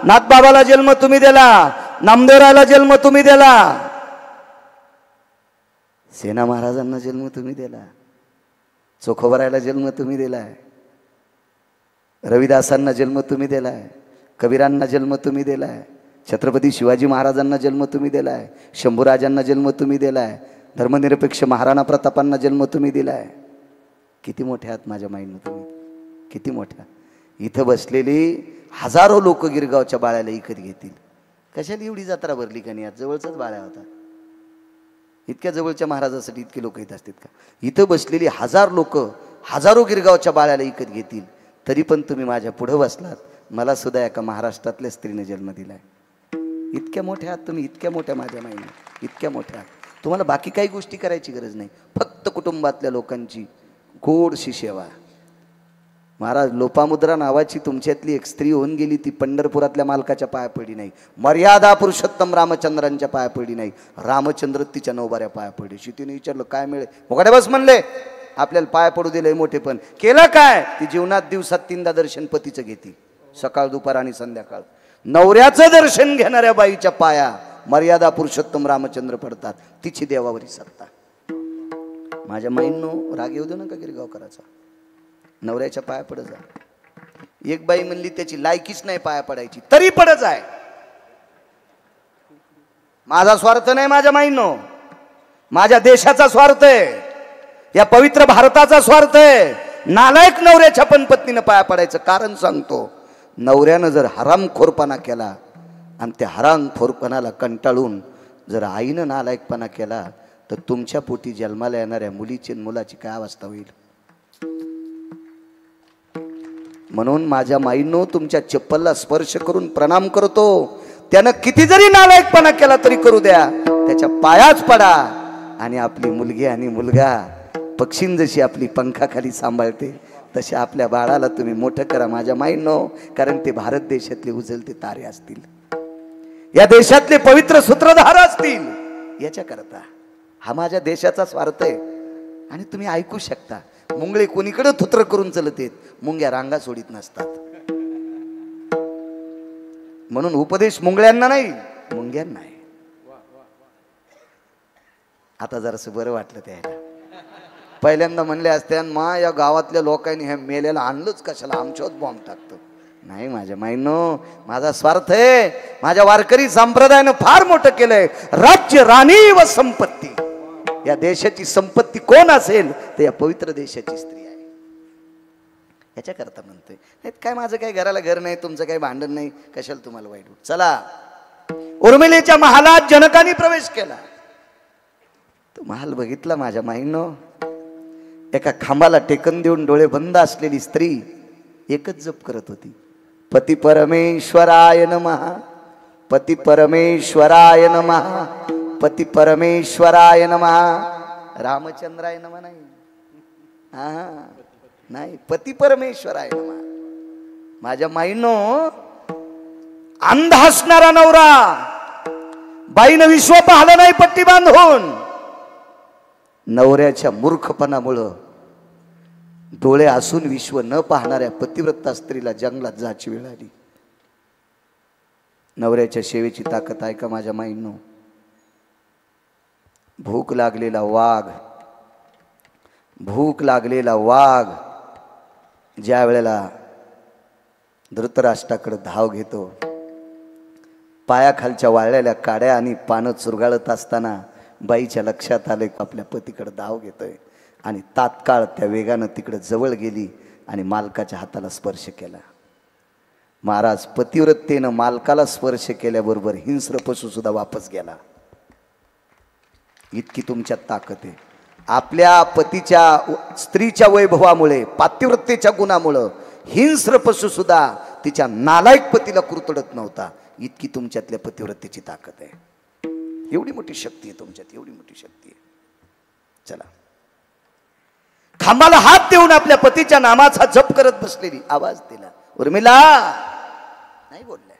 S1: नाथबाबाला जन्म तुम्ही दिला, नामदेवरायला जन्म तुम्ही दिला, सेना महाराजांना जन्म तुम्ही दिला, चोखोबरायला जन्म तुम्ही दिलाय, रविदासांना जन्म तुम्ही दिलाय, कबीरांना जन्म तुम्ही दिलाय, छत्रपती शिवाजी महाराजांना जन्म तुम्ही दिलाय, शंभूराजांना जन्म तुम्ही दिलाय, धर्मनिरपेक्ष महाराणा प्रतापांना जन्म तुम्ही दिलाय. किती मोठे आहात माझ्या माईनं तुम्ही, किती मोठ्या. इथं बसलेली हजारो लोक गिरगावच्या बाळ्याला इकत घेतील. कशाला एवढी जत्रा भरली का नाही? आज जवळचाच बाळ्या होता. इतक्या जवळच्या महाराजासाठी इतके लोक येत असतात का? इथं बसलेली हजार लोक हजारो गिरगावच्या बाळ्याला इकत घेतील. तरी पण तुम्ही माझ्या पुढे बसलात. मला सुद्धा एका महाराष्ट्रातल्या स्त्रीने जन्म दिलाय. इतक्या मोठ्या आहात तुम्ही, इतक्या मोठ्या माझ्या माईने, इतक्या मोठ्या. तुम्हाला बाकी काही गोष्टी करायची गरज नाही. फक्त कुटुंबातल्या लोकांची गोडशी सेवा. महाराज लोपामुद्रा नावाची तुमच्यातली एक स्त्री होऊन गेली. ती पंढरपुरातल्या मालकाच्या पाया पडली नाही, मर्यादा पुरुषोत्तम रामचंद्रांच्या पाया पडली नाही. रामचंद्र तिच्या नवबाऱ्या पाया पडली. शितीने विचारलं काय मिळेल? मोकड्या बस म्हणले. आपल्याला पाया पडू दिले मोठे, पण केलं काय? ती जीवनात दिवसात 3दा दर्शन पतीचं घेते, सकाळ दुपार आणि संध्याकाळ. नवऱ्याचं दर्शन घेणाऱ्या बाईच्या पाया मर्यादा पुरुषोत्तम रामचंद्र पडतात. तिची देवावरी सत्ता. माझ्या माईंनो राग येऊ देऊ नका गिरगावकराचा. नवऱ्याच्या पाया पडत जा. एक बाई म्हणली त्याची लायकीच नाही पाया पडायची, तरी पडत आहे. माझा स्वार्थ नाही माझ्या माईंनो, माझ्या देशाचा स्वार्थ आहे, या पवित्र भारताचा स्वार्थ आहे. नालायक नवऱ्याच्या पण पत्नीनं पाया पडायचं कारण सांगतो. नवऱ्यानं जर हरामखोरपणा केला आणि त्या हरामखोरपणाला कंटाळून जर आईनं नालायकपणा केला तर तुमच्या पोटी जन्माला येणाऱ्या मुलीची मुलाची काय अवस्था होईल? म्हणून माझ्या माईंनो तुमच्या चप्पलला स्पर्श करून प्रणाम करतो. त्यानं किती जरी नालायकपणा केला तरी करू द्या, त्याच्या पायाच पडा. आणि आपली मुलगी आणि मुलगा पक्षीन जशी आपली पंखाखाली सांभाळते तसे आपल्या बाळाला तुम्ही मोठं करा माझ्या माईंनो. कारण ते भारत देशातले उजळते तारे असतील, या देशातले पवित्र सूत्रधार असतील. याच्या करता हा माझ्या देशाचा स्वार्थ आहे. आणि तुम्ही ऐकू शकता, मुंगळे कोणीकडे थुत्र करून चलत येत, मुंग्या रांगा सोडित नसतात. म्हणून उपदेश मुंगळ्यांना नाही, मुंग्यांना आहे. आता जरासं बरं वाटलं त्याला. पहिल्यांदा म्हणले असते मा या गावातल्या लोकांनी हे मेलेला आणलंच कशाला, आमच्यावर बॉम्ब टाकतो. नाही माझ्या माईंनो, माझा स्वार्थ आहे. माझ्या वारकरी संप्रदायानं फार मोठं केलंय. राज्य, राणी व संपत्ती. या देशाची संपत्ती कोण असेल तर या पवित्र देशाची स्त्री आहे. याच्या करता म्हणतोय. नाही काय माझं काही घराला घर नाही, तुमचं काही भांडण नाही, कशाला तुम्हाला वाईट वाटतं. चला. उर्मिलेच्या महालात जनकाने प्रवेश केला. तो महाल बघितला माझ्या माईंनो. एका खांबाला टेकन देऊन डोळे बंद असलेली स्त्री एकच जप करत होती. पती परमेश्वराय नमः, पती परमेश्वराय नमः, पती परमेश्वराय नमः. रामचंद्राय नमः नाही, हा नाही, पती परमेश्वराय नमः. माझ्या माईंनो, अंध असणारा नवरा बाईनं विश्व पाहिलं नाही पट्टी बांधून. नवऱ्याच्या मूर्खपणामुळं डोळे असून विश्व न पाहणाऱ्या पतिव्रता स्त्रीला जंगलात जायची वेळ आली. नवऱ्याच्या सेवेची ताकद आहे का माझ्या माईंनो? भूक लागलेला वाघ ज्या वेळेला धृतराष्ट्राकडे धाव घेतो, पायाखालच्या वाळलेल्या काड्या आणि पानं चुरगाळत असताना बाईच्या लक्षात आले आपल्या पतीकडे धाव घेतोय आणि तात्काळ त्या वेगानं तिकडे जवळ गेली आणि मालकाच्या हाताला स्पर्श केला. महाराज, पतिव्रतेनं मालकाला स्पर्श केल्याबरोबर हिंस्र पशु सुद्धा वापस गेला. इतकी तुमच्यात ताकद आहे. आपल्या पतीच्या स्त्रीच्या वैभवामुळे, पातिव्रतेच्या गुणामुळे हिंस्र पशु सुद्धा तिच्या नालायक पतीला कुरतडत नव्हता. इतकी तुमच्यातल्या पतिव्रतेची ताकद आहे. एवढी मोठी शक्ती आहे तुमच्यात, एवढी मोठी शक्ती आहे. चला, खांबाला हात देऊन आपल्या पतीच्या नामाचा जप करत बसलेली आवाज दिला, उर्मिला. नाही बोलल्या.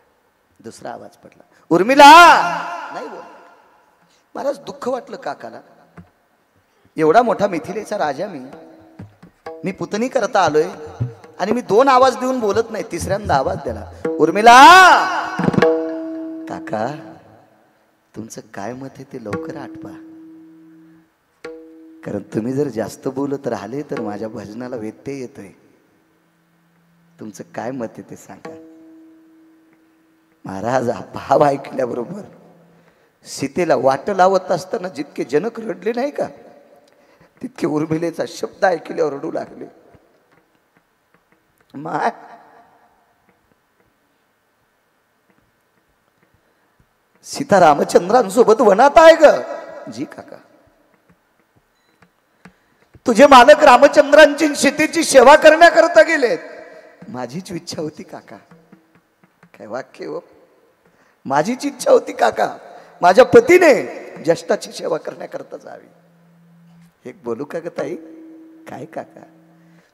S1: दुसरा आवाज पडला, उर्मिला. नाही बोलल्या. महाराज, दुःख वाटलं काकाला. एवढा मोठा मिथिलेचा राजा मी पुतणी करता आलोय आणि मी 2 आवाज देऊन बोलत नाही, तिसऱ्यांदा आवाज दिला, उर्मिला. काका, तुमचं काय मत आहे ते लवकर आठवा, कारण तुम्ही जर जास्त बोलत राहिले तर माझ्या भजनाला व्यत्यय येतोय. तुमचं काय मत आहे ते सांगा. महाराज, भाव ऐकल्याबरोबर सीतेला वाट लावत असताना जितके जनक रडले नाही का, तितके उर्मिलेचा शब्द ऐकल्यावर रडू लागले. माय, सीता रामचंद्रांसोबत वनात आहे ग. जी काका, तुझे मालक रामचंद्रांची सीतेची सेवा करण्याकरता गेलेत. माझीच इच्छा होती काका. काय वाक्य हो. माझीच इच्छा होती काका, माझ्या पतीने ज्येष्ठाची सेवा करण्याकरता जावी. एक बोलू का ग ताई? काय काका,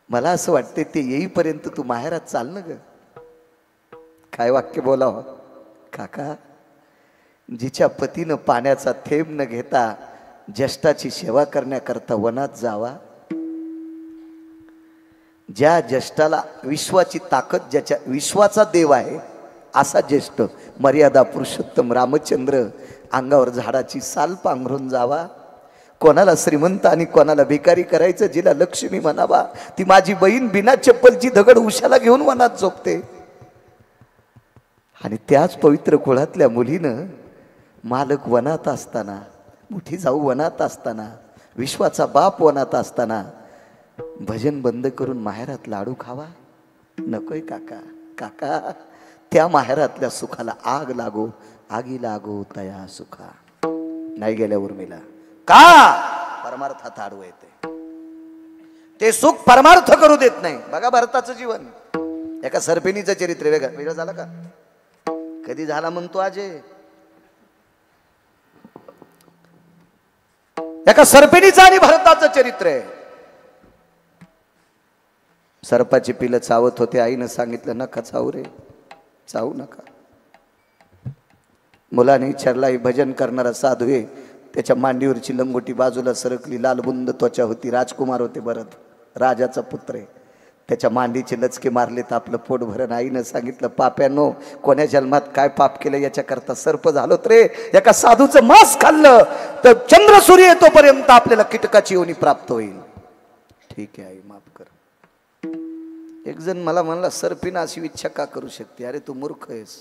S1: मला असं वाटते ते येईपर्यंत तू माहेरात चाल ना ग. काय वाक्य बोलावं काका. जिच्या पतीनं पाण्याचा थेंब न घेता ज्येष्ठाची सेवा करण्याकरता वनात जावा, ज्या ज्येष्ठाला विश्वाची ताकद, ज्याच्या विश्वाचा देव आहे असा ज्येष्ठ मर्यादा पुरुषोत्तम रामचंद्र अंगावर झाडाची साल पांघरून जावा. कोणाला श्रीमंत आणि कोणाला भिकारी करायचं, जिला लक्ष्मी म्हणावा ती माझी बहीण बिना चप्पलची दगड उशाला घेऊन वनात झोपते. आणि त्याच पवित्र कुळातल्या मुलीनं मालक वनात असताना, मोठी जाऊ वनात असताना, विश्वाचा बाप वनात असताना भजन बंद करून माहेरात लाडू खावा नकोय काका. काका, त्या माहेरातल्या सुखाला आग लागो, आगी लागो तया सुखा. नाही गेल्या उर्मिला का? परमार्थात आडवं येते. ते सुख परमार्थ करू देत नाही. बघा भरताचं जीवन, एका सर्पिणीचं चरित्र वेगळं झालं का? कधी झाला म्हणतो आजे? एका सर्पिणीचं आणि भरताचं चरित्र आहे. सर्पाची पिलं चावत होते. आईनं सांगितलं नका चावू रे, चावू नका. मुलाने विचारला, भजन करणारा साधू आहे. त्याच्या मांडीवरची लंगोटी बाजूला सरकली, लालबुंद त्वचा होती. राजकुमार होते भरत, राजाचा पुत्र आहे. त्याच्या मांडीचे लचके मारले तर आपलं पोट भरण. आईनं सांगितलं, पाप्यानो, कोण्या जन्मात काय पाप केलं याच्याकरता सर्प झालोत रे. एका साधूचं मांस खाल्लं तर चंद्र सूर्य येतोपर्यंत आपल्याला कीटकाची योनी प्राप्त होईल. ठीक आहे आई, माफ कर. एक जण मला म्हणला, सर्पिन अशी इच्छा का करू शकते? अरे तू मूर्ख आहेस.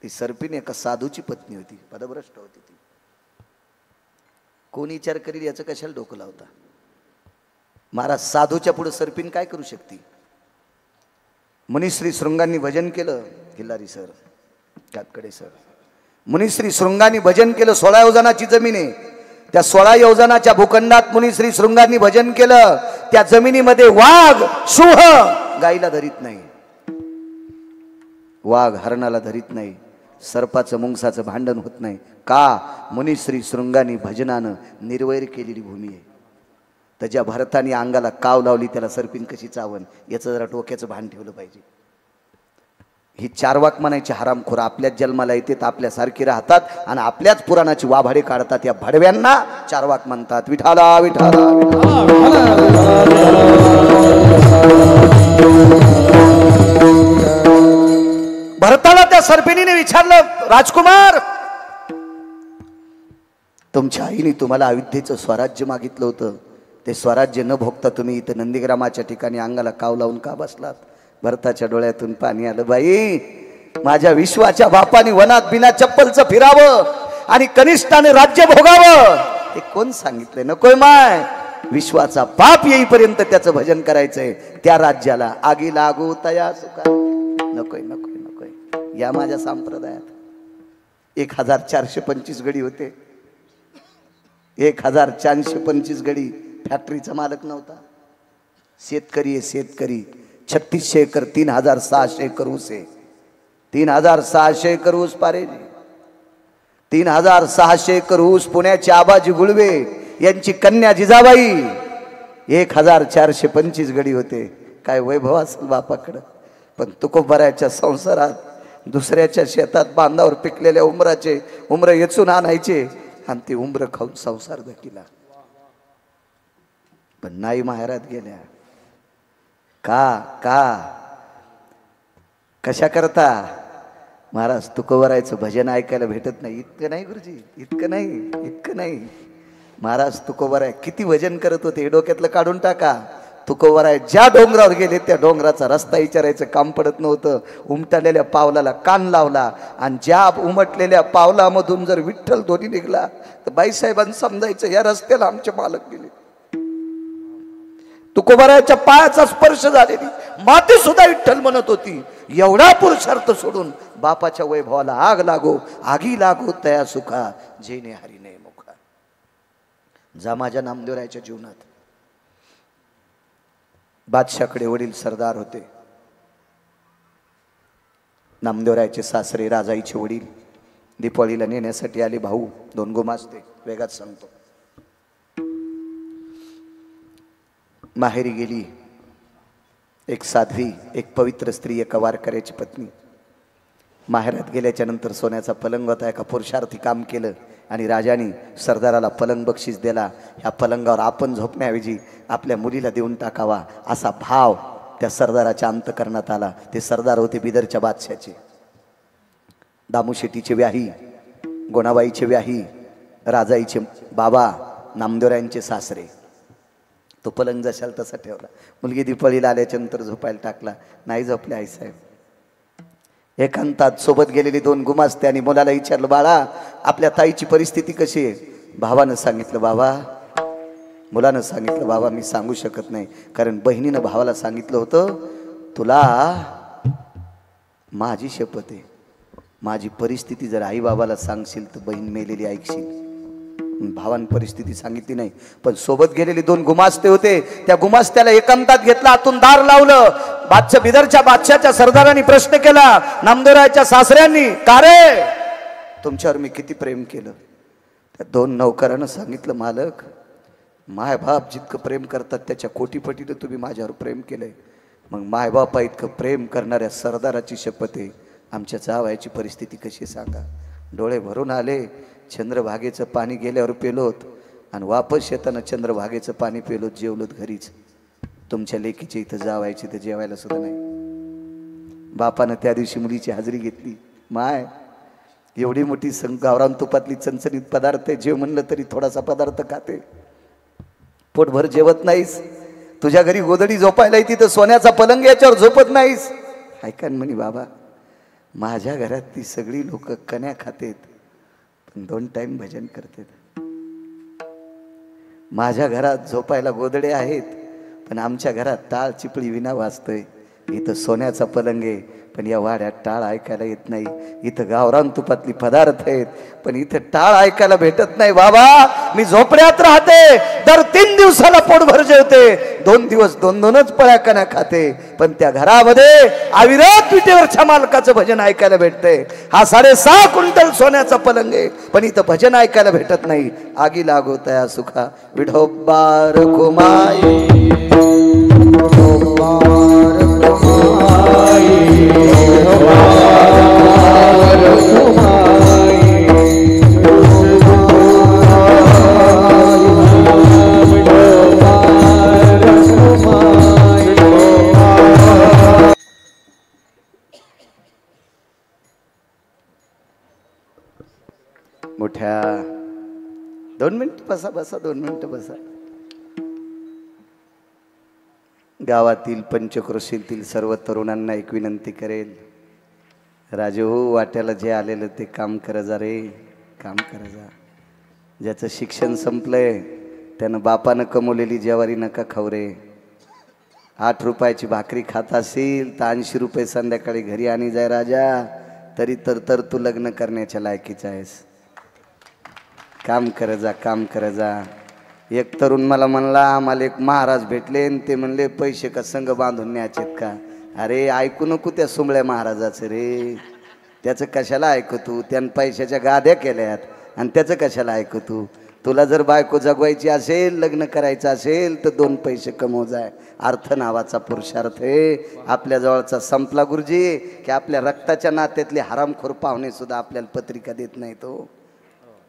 S1: ती सर्पिन एका साधूची पत्नी होती, पदभ्रष्ट होती ती. कोण विचार करील याचं कशाला डोकं लावता? महाराज, साधूच्या पुढे सर्पिन काय करू शकते? मुनिश्री शृंगांनी भजन केलं. खिल्लारी सर, कातकडे सर, मुनिश्री शृंगांनी भजन केलं. 16 योजनाची जमीन आहे. त्या 16 योजनाच्या भूखंडात मुनिश्री शृंगांनी भजन केलं. त्या जमिनीमध्ये वाघ सिंह गाईला धरीत नाही, वाघ हरणाला धरीत नाही, सर्पाचं मुंगसाचं भांडण होत नाही. का? मुनिश्री शृंगांनी भजनानं निर्वैर केलेली भूमी आहे. तर ज्या भरताने अंगाला काव लावली त्याला सर्पिन कशी चावन, याचं जरा डोक्याचं भान ठेवलं पाहिजे. ही चारवाक म्हणायची हरामखोर आपल्याच जन्माला येते तर आपल्यासारखी राहतात आणि आपल्याच पुराणाची वाभाडे काढतात. या भडव्यांना चारवाक म्हणतात. विठाला विठाला भरताला त्या सर्पिणीने विचारलं, राजकुमार तुमच्या आईने तुम्हाला अयोध्येचं स्वराज्य मागितलं होतं, ते स्वराज्य न भोगता तुम्ही इथं नंदीग्रामाच्या ठिकाणी अंगाला काव लावून का बसलात? भरताच्या डोळ्यातून पाणी आलं. बाई, माझ्या विश्वाच्या बापाने वनात बिना चप्पलचं फिरावं आणि कनिष्ठाने राज्य भोगावं हे कोण सांगितलंय? नकोय माय, विश्वाचा बाप येईपर्यंत त्याचं भजन करायचंय. त्या राज्याला आगी लागू तया सुखा. नकोय नकोय नकोय. या माझ्या संप्रदायात 1425 गडी होते. 1425 गडी. फॅक्टरीचा मालक नव्हता. शेतकरी आहे शेतकरी. 3600 एकर 3600 एकर ऊस आहे. 3600 एकर ऊस पारे. 3600 एकर ऊस. पुण्याचे आबाजी गुळवे यांची कन्या जिजाबाई. 1425 गडी होते. काय वैभव असेल बापाकडं. पण तुकोबराच्या संसारात दुसऱ्याच्या शेतात बांधावर पिकलेल्या उमरं येचून आणायचे आणि ते उमरं खाऊन संसार धकिला. पण नाही माहेरात गेल्या. कशा करता? महाराज तुकोबरायचं भजन ऐकायला भेटत नाही. इतकं नाही गुरुजी, इतकं नाही. महाराज तुकोबराय किती भजन करत होते हे डोक्यातलं काढून टाका. तुकोबराय ज्या डोंगरावर गेले त्या डोंगराचा रस्ता विचारायचं काम पडत नव्हतं. उमटलेल्या पावलाला कान लावला आणि ज्या उमटलेल्या पावलामधून जर विठ्ठल ध्वनी निघला तर बाईसाहेबांनी समजायचं या रस्त्याला आमचे मालक गेले. तुकोबरायच्या पायाचा स्पर्श झालेली माती सुद्धा विठ्ठल म्हणत होती. एवढा पुरुषार्थ सोडून बापाच्या वैभवाला आगी लागो तया सुखा जेने हरी नाही मुखा. जा माझ्या नामदेवरायच्या जीवनात. बादशाकडे वडील सरदार होते. नामदेवरायचे सासरे राजाईचे वडील दीपावलीला नेण्यासाठी आले. भाऊ 2 गुमास्ते. वेगात सांगतो. माहेरी गेली एक साध्वी, एक पवित्र स्त्री, एका वारकऱ्याची पत्नी. माहेरात गेल्याच्या नंतर सोन्याचा पलंग होता. एका पुरुषार्थी काम केलं आणि राजाने सरदाराला पलंग बक्षीस दिला. ह्या पलंगावर आपण झोपण्याऐवजी आपल्या मुलीला देऊन टाकावा असा भाव त्या सरदाराच्या अंतकरणात आला. ते सरदार होते बिदरच्या बादशाचे. दामूशेट्टीचे व्याही, गोणाबाईचे व्याही, राजाईचे बाबा, नामदेवरायांचे सासरे. तो पलंग जशाल तसा ठेवला. मुलगी दीपावलीला आल्याच्या नंतर झोपायला टाकला. नाही झोपले आईसाहेब. एकांतात सोबत गेलेली 2 गुमास्ते आणि मुलाला विचारलं, बाळा आपल्या ताईची परिस्थिती कशी आहे? भावानं सांगितलं बाबा. मुलानं सांगितलं बाबा मी सांगू शकत नाही, कारण बहिणीनं भावाला सांगितलं होतं तुला माझी शपथ आहे, माझी परिस्थिती जर आई बाबाला सांगशील तर बहीण मेलेली ऐकशील. भावान परिस्थिती सांगितली नाही. पण सोबत गेलेली 2 गुमास्ते होते. त्या गुमास्त्याला एकांतात घेतला, आतून दार लावलं. बिदरच्या बादशाच्या सरदारांनी प्रश्न केला नामदेवरायच्या सासऱ्यांनी, का रे तुमच्यावर मी किती प्रेम केलं? त्या 2 नौकरांना सांगितलं मालक माय बाप जितकं प्रेम करतात त्याच्या कोटीपटीनं तुम्ही माझ्यावर प्रेम केलंय. मग माय बापा इतकं प्रेम करणाऱ्या सरदाराची शपथ आहे, आमच्या जावयाची परिस्थिती कशी सांगा. डोळे भरून आले. चंद्रभागेचं पाणी गेल्यावर पेलोत आणि वापस येताना चंद्रभागेचं पाणी पेलोत. जेवलोत घरीच. तुमच्या लेकीच्या इथं जावायची तर जेवायला सुद्धा नाही. बापानं त्या दिवशी मुलीची हजेरी घेतली. माय एवढी मोठी गावरान तुपातली चणचणीत पदार्थ आहे, जेव म्हणलं तरी थोडासा पदार्थ खाते, पोटभर जेवत नाहीस. तुझ्या घरी गोदडी झोपायला येते तर सोन्याचा पलंग याच्यावर झोपत नाहीस. ऐका म्हणे बाबा माझ्या घरात ती सगळी लोक कण्या खातेत पण 2 टाइम भजन करतात. माझ्या घरात झोपायला गोदडे आहेत पण आमच्या घरात टाळ चिपळी विना वाजतोय. इथं सोन्याचा पलंग आहे पण या वाड्यात टाळ ऐकायला येत नाही. इथं गावरान तुपातली पदार्थ आहेत पण इथं टाळ ऐकायला भेटत नाही. बाबा मी झोपड्यात राहते, दर 3 दिवसाला पोटभर जेवते, 2 दिवस 2-2च पळ्या कण्या खाते, पण त्या घरामध्ये अविरत विटेवरच्या मालकाचं भजन ऐकायला भेटतंय. हा 6.5 क्विंटल सोन्याचा पलंग आहे पण इथं भजन ऐकायला भेटत नाही. आगी लागो तया सुखा विठोबार कुमाई मोठ्या 2 मिनिट बसा बसा 2 मिनिट बसा. गावातील पंचक्रोशीतील सर्व तरुणांना एक विनंती करेल. राजू वाट्याला जे आलेलं ते काम कर जा रे, काम कर जा. ज्याचं शिक्षण संपलंय त्यानं बापानं कमवलेली ज्वारी नका खाऊ रे. 8 रुपयाची भाकरी खात असेल तर 80 रुपये संध्याकाळी घरी आणि जाय राजा, तरी तर तू लग्न करण्याच्या लायकीचा आहेस. काम कर जा, काम कर जा. एक तरुण मला म्हणला, आम्हाला एक महाराज भेटले ते म्हणले पैसे का संघ बांधून न्यायचेत का. अरे ऐकू नको त्या सुंबळ्या महाराजाचं रे, त्याचं कशाला ऐकतो. त्यानं पैशाच्या गाद्या केल्यात आणि त्याचं कशाला ऐकतो. तुला जर बायको जगवायची असेल, लग्न करायचं असेल तर 2 पैसे कमव जाय. अर्थ नावाचा पुरुषार्थ आहे आपल्या जवळचा संपला गुरुजी, की आपल्या रक्ताच्या नात्यातले हरामखोर पाहुणे सुद्धा आपल्याला पत्रिका देत नाही तो.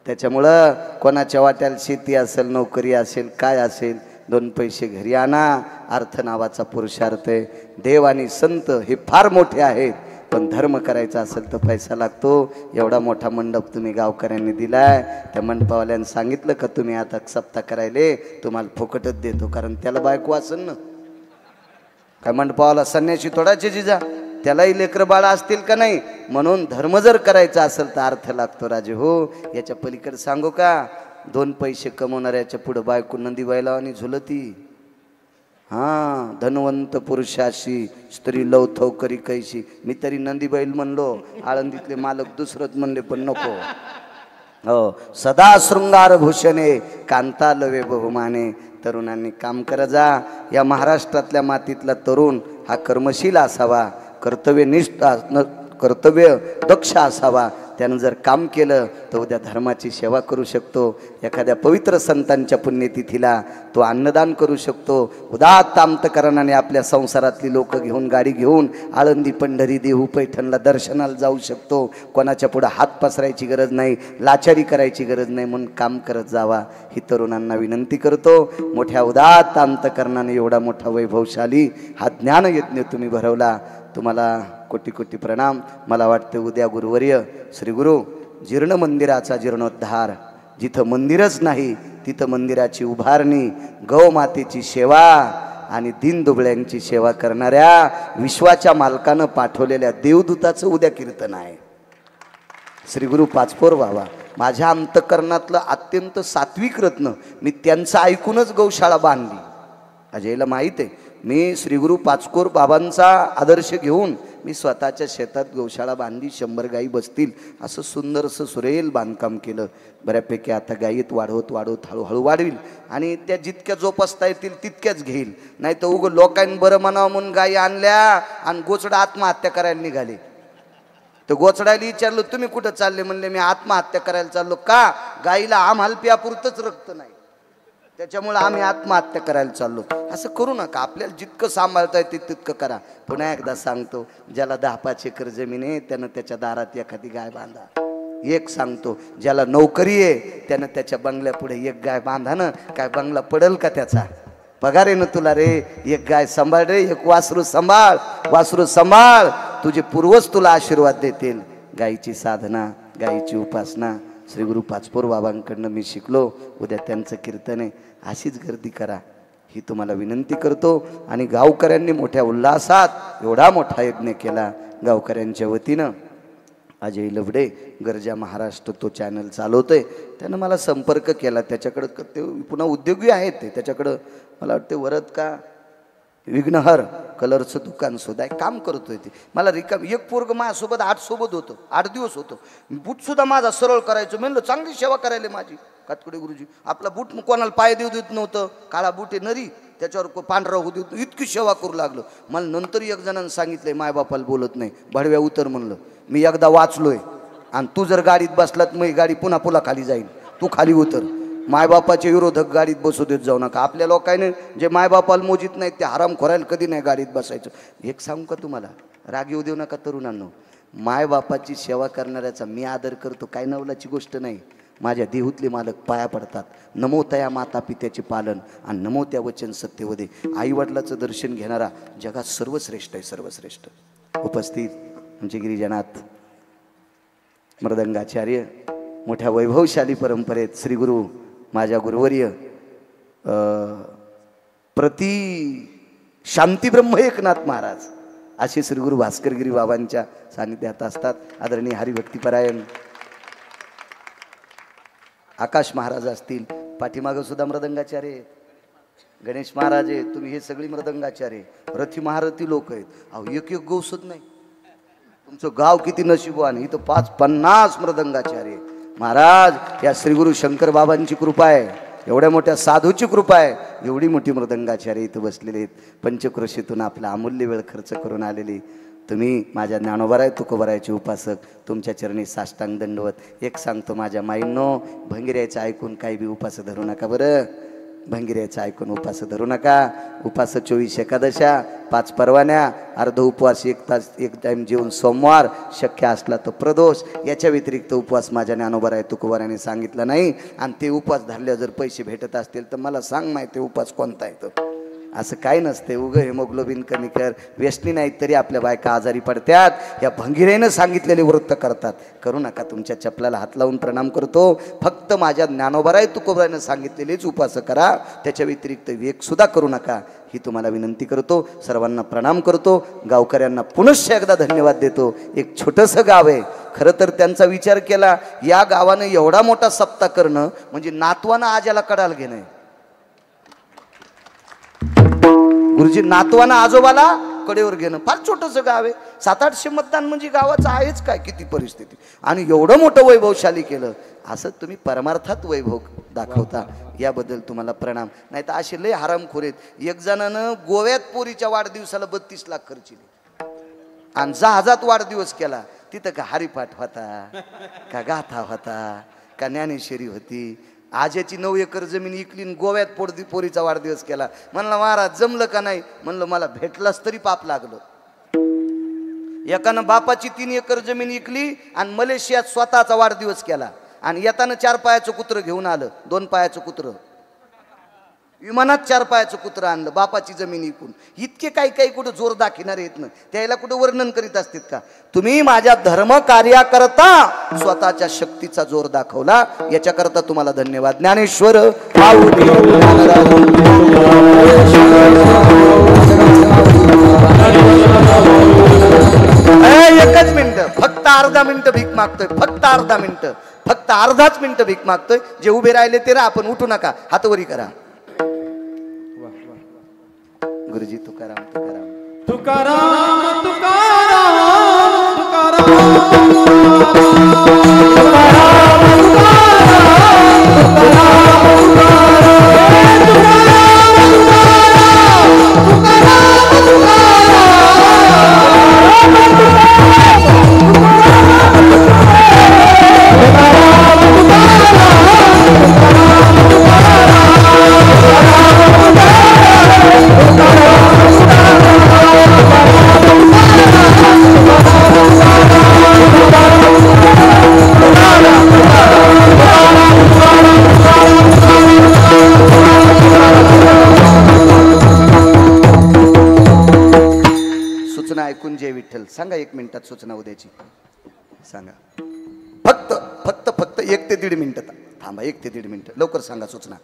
S1: त्याच्यामुळं कोणाच्या वाट्याला शेती असेल, नोकरी असेल, काय असेल, 2 पैसे घरी आणा. अर्थ नावाचा पुरुषार्थ आहे. देव आणि संत हे फार मोठे आहेत, पण धर्म करायचा असेल तर पैसा लागतो. एवढा मोठा मंडप तुम्ही गावकऱ्यांनी दिलाय. त्या मंडपावाल्यानं सांगितलं का तुम्ही आता सप्ताह करायले तुम्हाला फुकटच देतो, कारण त्याला बायको असेल ना. काय मंडपावाला संन्याशी थोडाचे जिजा, त्यालाही लेकरं बाळा असतील का नाही. म्हणून धर्म जर करायचा असेल तर अर्थ लागतो राजे हो. याच्या पलीकडे सांगू का, 2 पैसे कमवणाऱ्याच्या पुढे बायको नंदीबाईला आणि झुलती. हां, धनवंत पुरुषाशी स्त्री लवथव करी कैशी. मी तरी नंदीबाईल म्हणलो, आळंदीतले मालक दुसरंच म्हणले पण नको. हो, सदा शृंगार भूषणे कांता लवे बहुमाने. तरुणांनी काम करा जा. या महाराष्ट्रातल्या मातीतला तरुण हा कर्मशील असावा, कर्तव्यनिष्ठ कर्तव्य दक्ष असावा. त्यानं जर काम केलं तर उद्या धर्माची सेवा करू शकतो. एखाद्या पवित्र संतांच्या पुण्यतिथीला तो अन्नदान करू शकतो. उदात्त अंतकरणाने आपल्या संसारातली लोक घेऊन, गाडी घेऊन आळंदी, पंढरी, देहू, पैठणला दर्शनाला जाऊ शकतो. कोणाच्या पुढे हात पसरायची गरज नाही, लाचारी करायची गरज नाही. म्हणून काम करत जावा ही तरुणांना विनंती करतो. मोठ्या उदात्त अंतकरणाने एवढा मोठा वैभवशाली हा ज्ञानयज्ञ तुम्ही भरवला. तुम्हाला कोटी कोटी प्रणाम. मला वाटतं उद्या गुरुवर्य श्री गुरु जीर्ण मंदिराचा जीर्णोद्धार, जिथं मंदिरच नाही तिथं मंदिराची उभारणी, गौ मातेची सेवा आणि दीनदुबळ्यांची सेवा करणाऱ्या विश्वाच्या मालकानं पाठवलेल्या देवदूताचं उद्या कीर्तन आहे. श्री गुरु पाचपोर बाबा माझ्या अंतकरणातलं अत्यंत सात्विक रत्न, मी त्यांचं ऐकूनच गौशाळा बांधली. अजयला माहीत आहे, मी श्री गुरु पाचकोर बाबांचा आदर्श घेऊन मी स्वतःच्या शेतात गौशाळा बांधली. 100 गायी बसतील असं सुंदरसं सुरेल बांधकाम केलं. बऱ्यापैकी आता गायीत वाढवत वाढवत हळूहळू वाढविल आणि त्या जितक्या जोपासता येतील तितक्याच घेईल. नाही तर उगं लोकांनी बरं म्हणावं म्हणून गायी आणल्या आणि गोचडा आत्महत्या करायला निघाले. तर गोचडायला विचारलं तुम्ही कुठं चालले, म्हणले मी आत्महत्या करायला चाललो. का? गायीला आम्हाला प्यापुरतंच रक्त नाही, त्याच्यामुळे आम्ही आत्महत्या करायला चाललो. असं करू नका. आपल्याला जितकं सांभाळता येते तितकं करा. पुन्हा एकदा सांगतो, ज्याला 10-5 एकर जमीन आहे त्यानं त्याच्या दारात एखादी गाय बांधा. एक सांगतो, ज्याला नोकरी आहे त्यानं त्याच्या बंगल्यापुढे एक गाय बांधा ना. काय बंगला पडल का त्याचा? पगार आहे ना तुला रे. एक गाय सांभाळ रे, एक वासरू सांभाळ. वासरू सांभाळ, तुझे पूर्वज तुला आशीर्वाद देतील. गायीची साधना, गायीची उपासना श्री गुरु पाचपोर बाबांकडनं मी शिकलो. उद्या त्यांचं कीर्तन आहे. अशीच गर्दी करा ही तुम्हाला विनंती करतो. आणि गावकऱ्यांनी मोठ्या उल्हासात एवढा मोठा यज्ञ केला. गावकऱ्यांच्या वतीनं अजय लवडे गरजा महाराष्ट्र तो चॅनल चालवतोय, त्यानं मला संपर्क केला. त्याच्याकडं ते पुन्हा उद्योगी आहेत, ते त्याच्याकडं मला वाटते वरद का विघ्नहर कलरचं दुकान सुद्धा आहे, काम करतोय ते. मला रिकाम एक पोरग माझ्यासोबत 8 सोबत होतो, 8 दिवस होतो. बूटसुद्धा माझा सरळ करायचो. म्हणलं चांगली सेवा करायला माझी कातकुडे गुरुजी. आपला बूट कोणाला पाय देऊ देत नव्हतं, काळा बूट आहे नरी, त्याच्यावर पांढरा होऊ देत, इतकी सेवा करू लागलो. मला नंतर एक जणांनी सांगितलंय मायबापाला बोलत नाही, भडव्या उतर म्हणलं. मी एकदा वाचलोय आणि तू जर गाडीत बसलात मग गाडी पुन्हा पुला खाली जाईल, तू खाली उतर. मायबापाचे विरोधक गाडीत बसू देत जाऊ नका. आपल्या लोकांनी जे मायबापाला मोजित नाहीत ते हराम खोरायला कधी नाही गाडीत बसायचं. एक सांगू का तुम्हाला, राग येऊ देऊ नका तरुणांनो. मायबापाची सेवा करणाऱ्याचा मी आदर करतो, काय नवलाची गोष्ट नाही. माझ्या देहूतले मालक पाया पडतात. नमो तया माता पित्याचे पालन आणि नमो त्या वचन सत्यवदे. आईवडिलाचं दर्शन घेणारा जगात सर्वश्रेष्ठ आहे, सर्वश्रेष्ठ. उपस्थित आमचे गिरिजनात मृदंगाचार्य, मोठ्या वैभवशाली परंपरेत श्री गुरु माझ्या गुरुवर्य प्रति शांती ब्रह्म एकनाथ महाराज असे श्री गुरु भास्करगिरी बाबांच्या सानिध्यात असतात. आदरणीय हरिभक्तीपरायण आकाश महाराज असतील, पाठीमागं सुद्धा मृदंगाचार्य, गणेश महाराज आहेत, तुम्ही हे सगळी मृदंगाचार्य, रथी महारथी लोक आहेत. अहो एक एक गौसत नाही. तुमचं गाव किती नशिबवान, इथं 5-50 मृदंगाचार्य. महाराज या श्री गुरु शंकर बाबांची कृपा आहे, एवढ्या मोठ्या साधूची कृपा आहे, एवढी मोठी मृदंगाचार्य इथं बसलेले आहेत. पंचक्रोशीतून आपला अमूल्य वेळ खर्च करून आलेली तुम्ही माझ्या ज्ञानोबाराय तुकोबारायचे उपासक, तुमच्या चरणी साष्टांग दंडवत. एक सांगतो माझ्या माईंनो, भंगिऱ्याचं ऐकून काही बी उपास धरू नका बरं. भंगिऱ्याचं ऐकून उपास धरू नका. उपास 24 एकादशा, 5 परवान्या, अर्ध उपवास, 1 तास 1 टाईम जेवून सोमवार, शक्य असला तर प्रदोष. याच्या व्यतिरिक्त उपवास माझ्या ज्ञानोबाराय तुकोबाराने सांगितला नाही. आणि ते उपवास धरल्यावर जर पैसे भेटत असतील तर मला सांग माहिती उपवास कोणता आहे तो. असं काय नसते. उगं हेमोग्लोबिन कमी कर, व्यसनी नाहीत तरी आपल्या बायका आजारी पडतात. या भंगिरेनं सांगितलेले वृत्त करतात. करू नका. तुमच्या चपलाला हात लावून प्रणाम करतो. फक्त माझ्या ज्ञानोबाराय तुकोबारायनं सांगितलेलेच उपास करा, त्याच्या व्यतिरिक्त वेग सुद्धा करू नका, ही तुम्हाला विनंती करतो. सर्वांना प्रणाम करतो. गावकऱ्यांना पुनश्च एकदा धन्यवाद देतो. एक छोटंसं गाव आहे. खरं तर त्यांचा विचार केला, या गावानं एवढा मोठा सप्ताह करणं म्हणजे नातवानं आज्याला कडाल घेणं. गुरुजी नातवानं आजोबाला कडेवर घेणं. फार छोटंसं गाव आहे. 700-800 मतदान म्हणजे गावाचं आहेच काय, किती परिस्थिती. आणि एवढं मोठं वैभवशाली केलं. असं तुम्ही परमार्थात वैभव दाखवता, याबद्दल तुम्हाला प्रणाम. नाही तर असे लय हरामखोर आहेत. एक जणानं गोव्यात पोरीच्या वाढदिवसाला 32 लाख खर्चिले आणि जहाजात वाढदिवस केला. तिथं का हरिपाठ होता, का गाथा होता, का ज्ञानेश्वरी होती. आज्याची 9 एकर जमीन इकली, गोव्यात पोरीचा वाढदिवस केला. म्हणलं महाराज जमलं का नाही. म्हणलं मला भेटलाच तरी पाप लागलं. एकानं बापाची 3 एकर जमीन इकली आणि मलेशियात स्वतःचा वाढदिवस केला. आणि येताना 4 पायाचं कुत्रं घेऊन आलं. 2 पायाचं कुत्रं विमानात 4 पायाचं कुत्रं आणलं बापाची जमीन इकून. इतके काही काही कुठं जोर दाखविणारे येत ना, त्याला कुठं वर्णन करीत असतात का. तुम्ही माझ्या धर्म कार्याकरता स्वतःच्या शक्तीचा जोर दाखवला, याच्याकरता तुम्हाला धन्यवाद. ज्ञानेश्वर एकच मिनिट, फक्त अर्धा मिनिट भीक मागतोय. फक्त अर्धा मिनिट, फक्त अर्धाच मिनिट भीक मागतोय. जे उभे राहिले ते राहा, आपण उठू नका, हातवरी करा. गुरुजी तुकाराम तुकाराम
S2: तुकाराम तुकाराम तुकाराम
S1: ऐकून जय विठ्ठल सांगा. 1 मिनिटात सूचना उद्याची सांगा. फक्त 1 ते 1.5 मिनिटं थांबा. 1 ते 1.5 मिनिटं लवकर सांगा सूचना.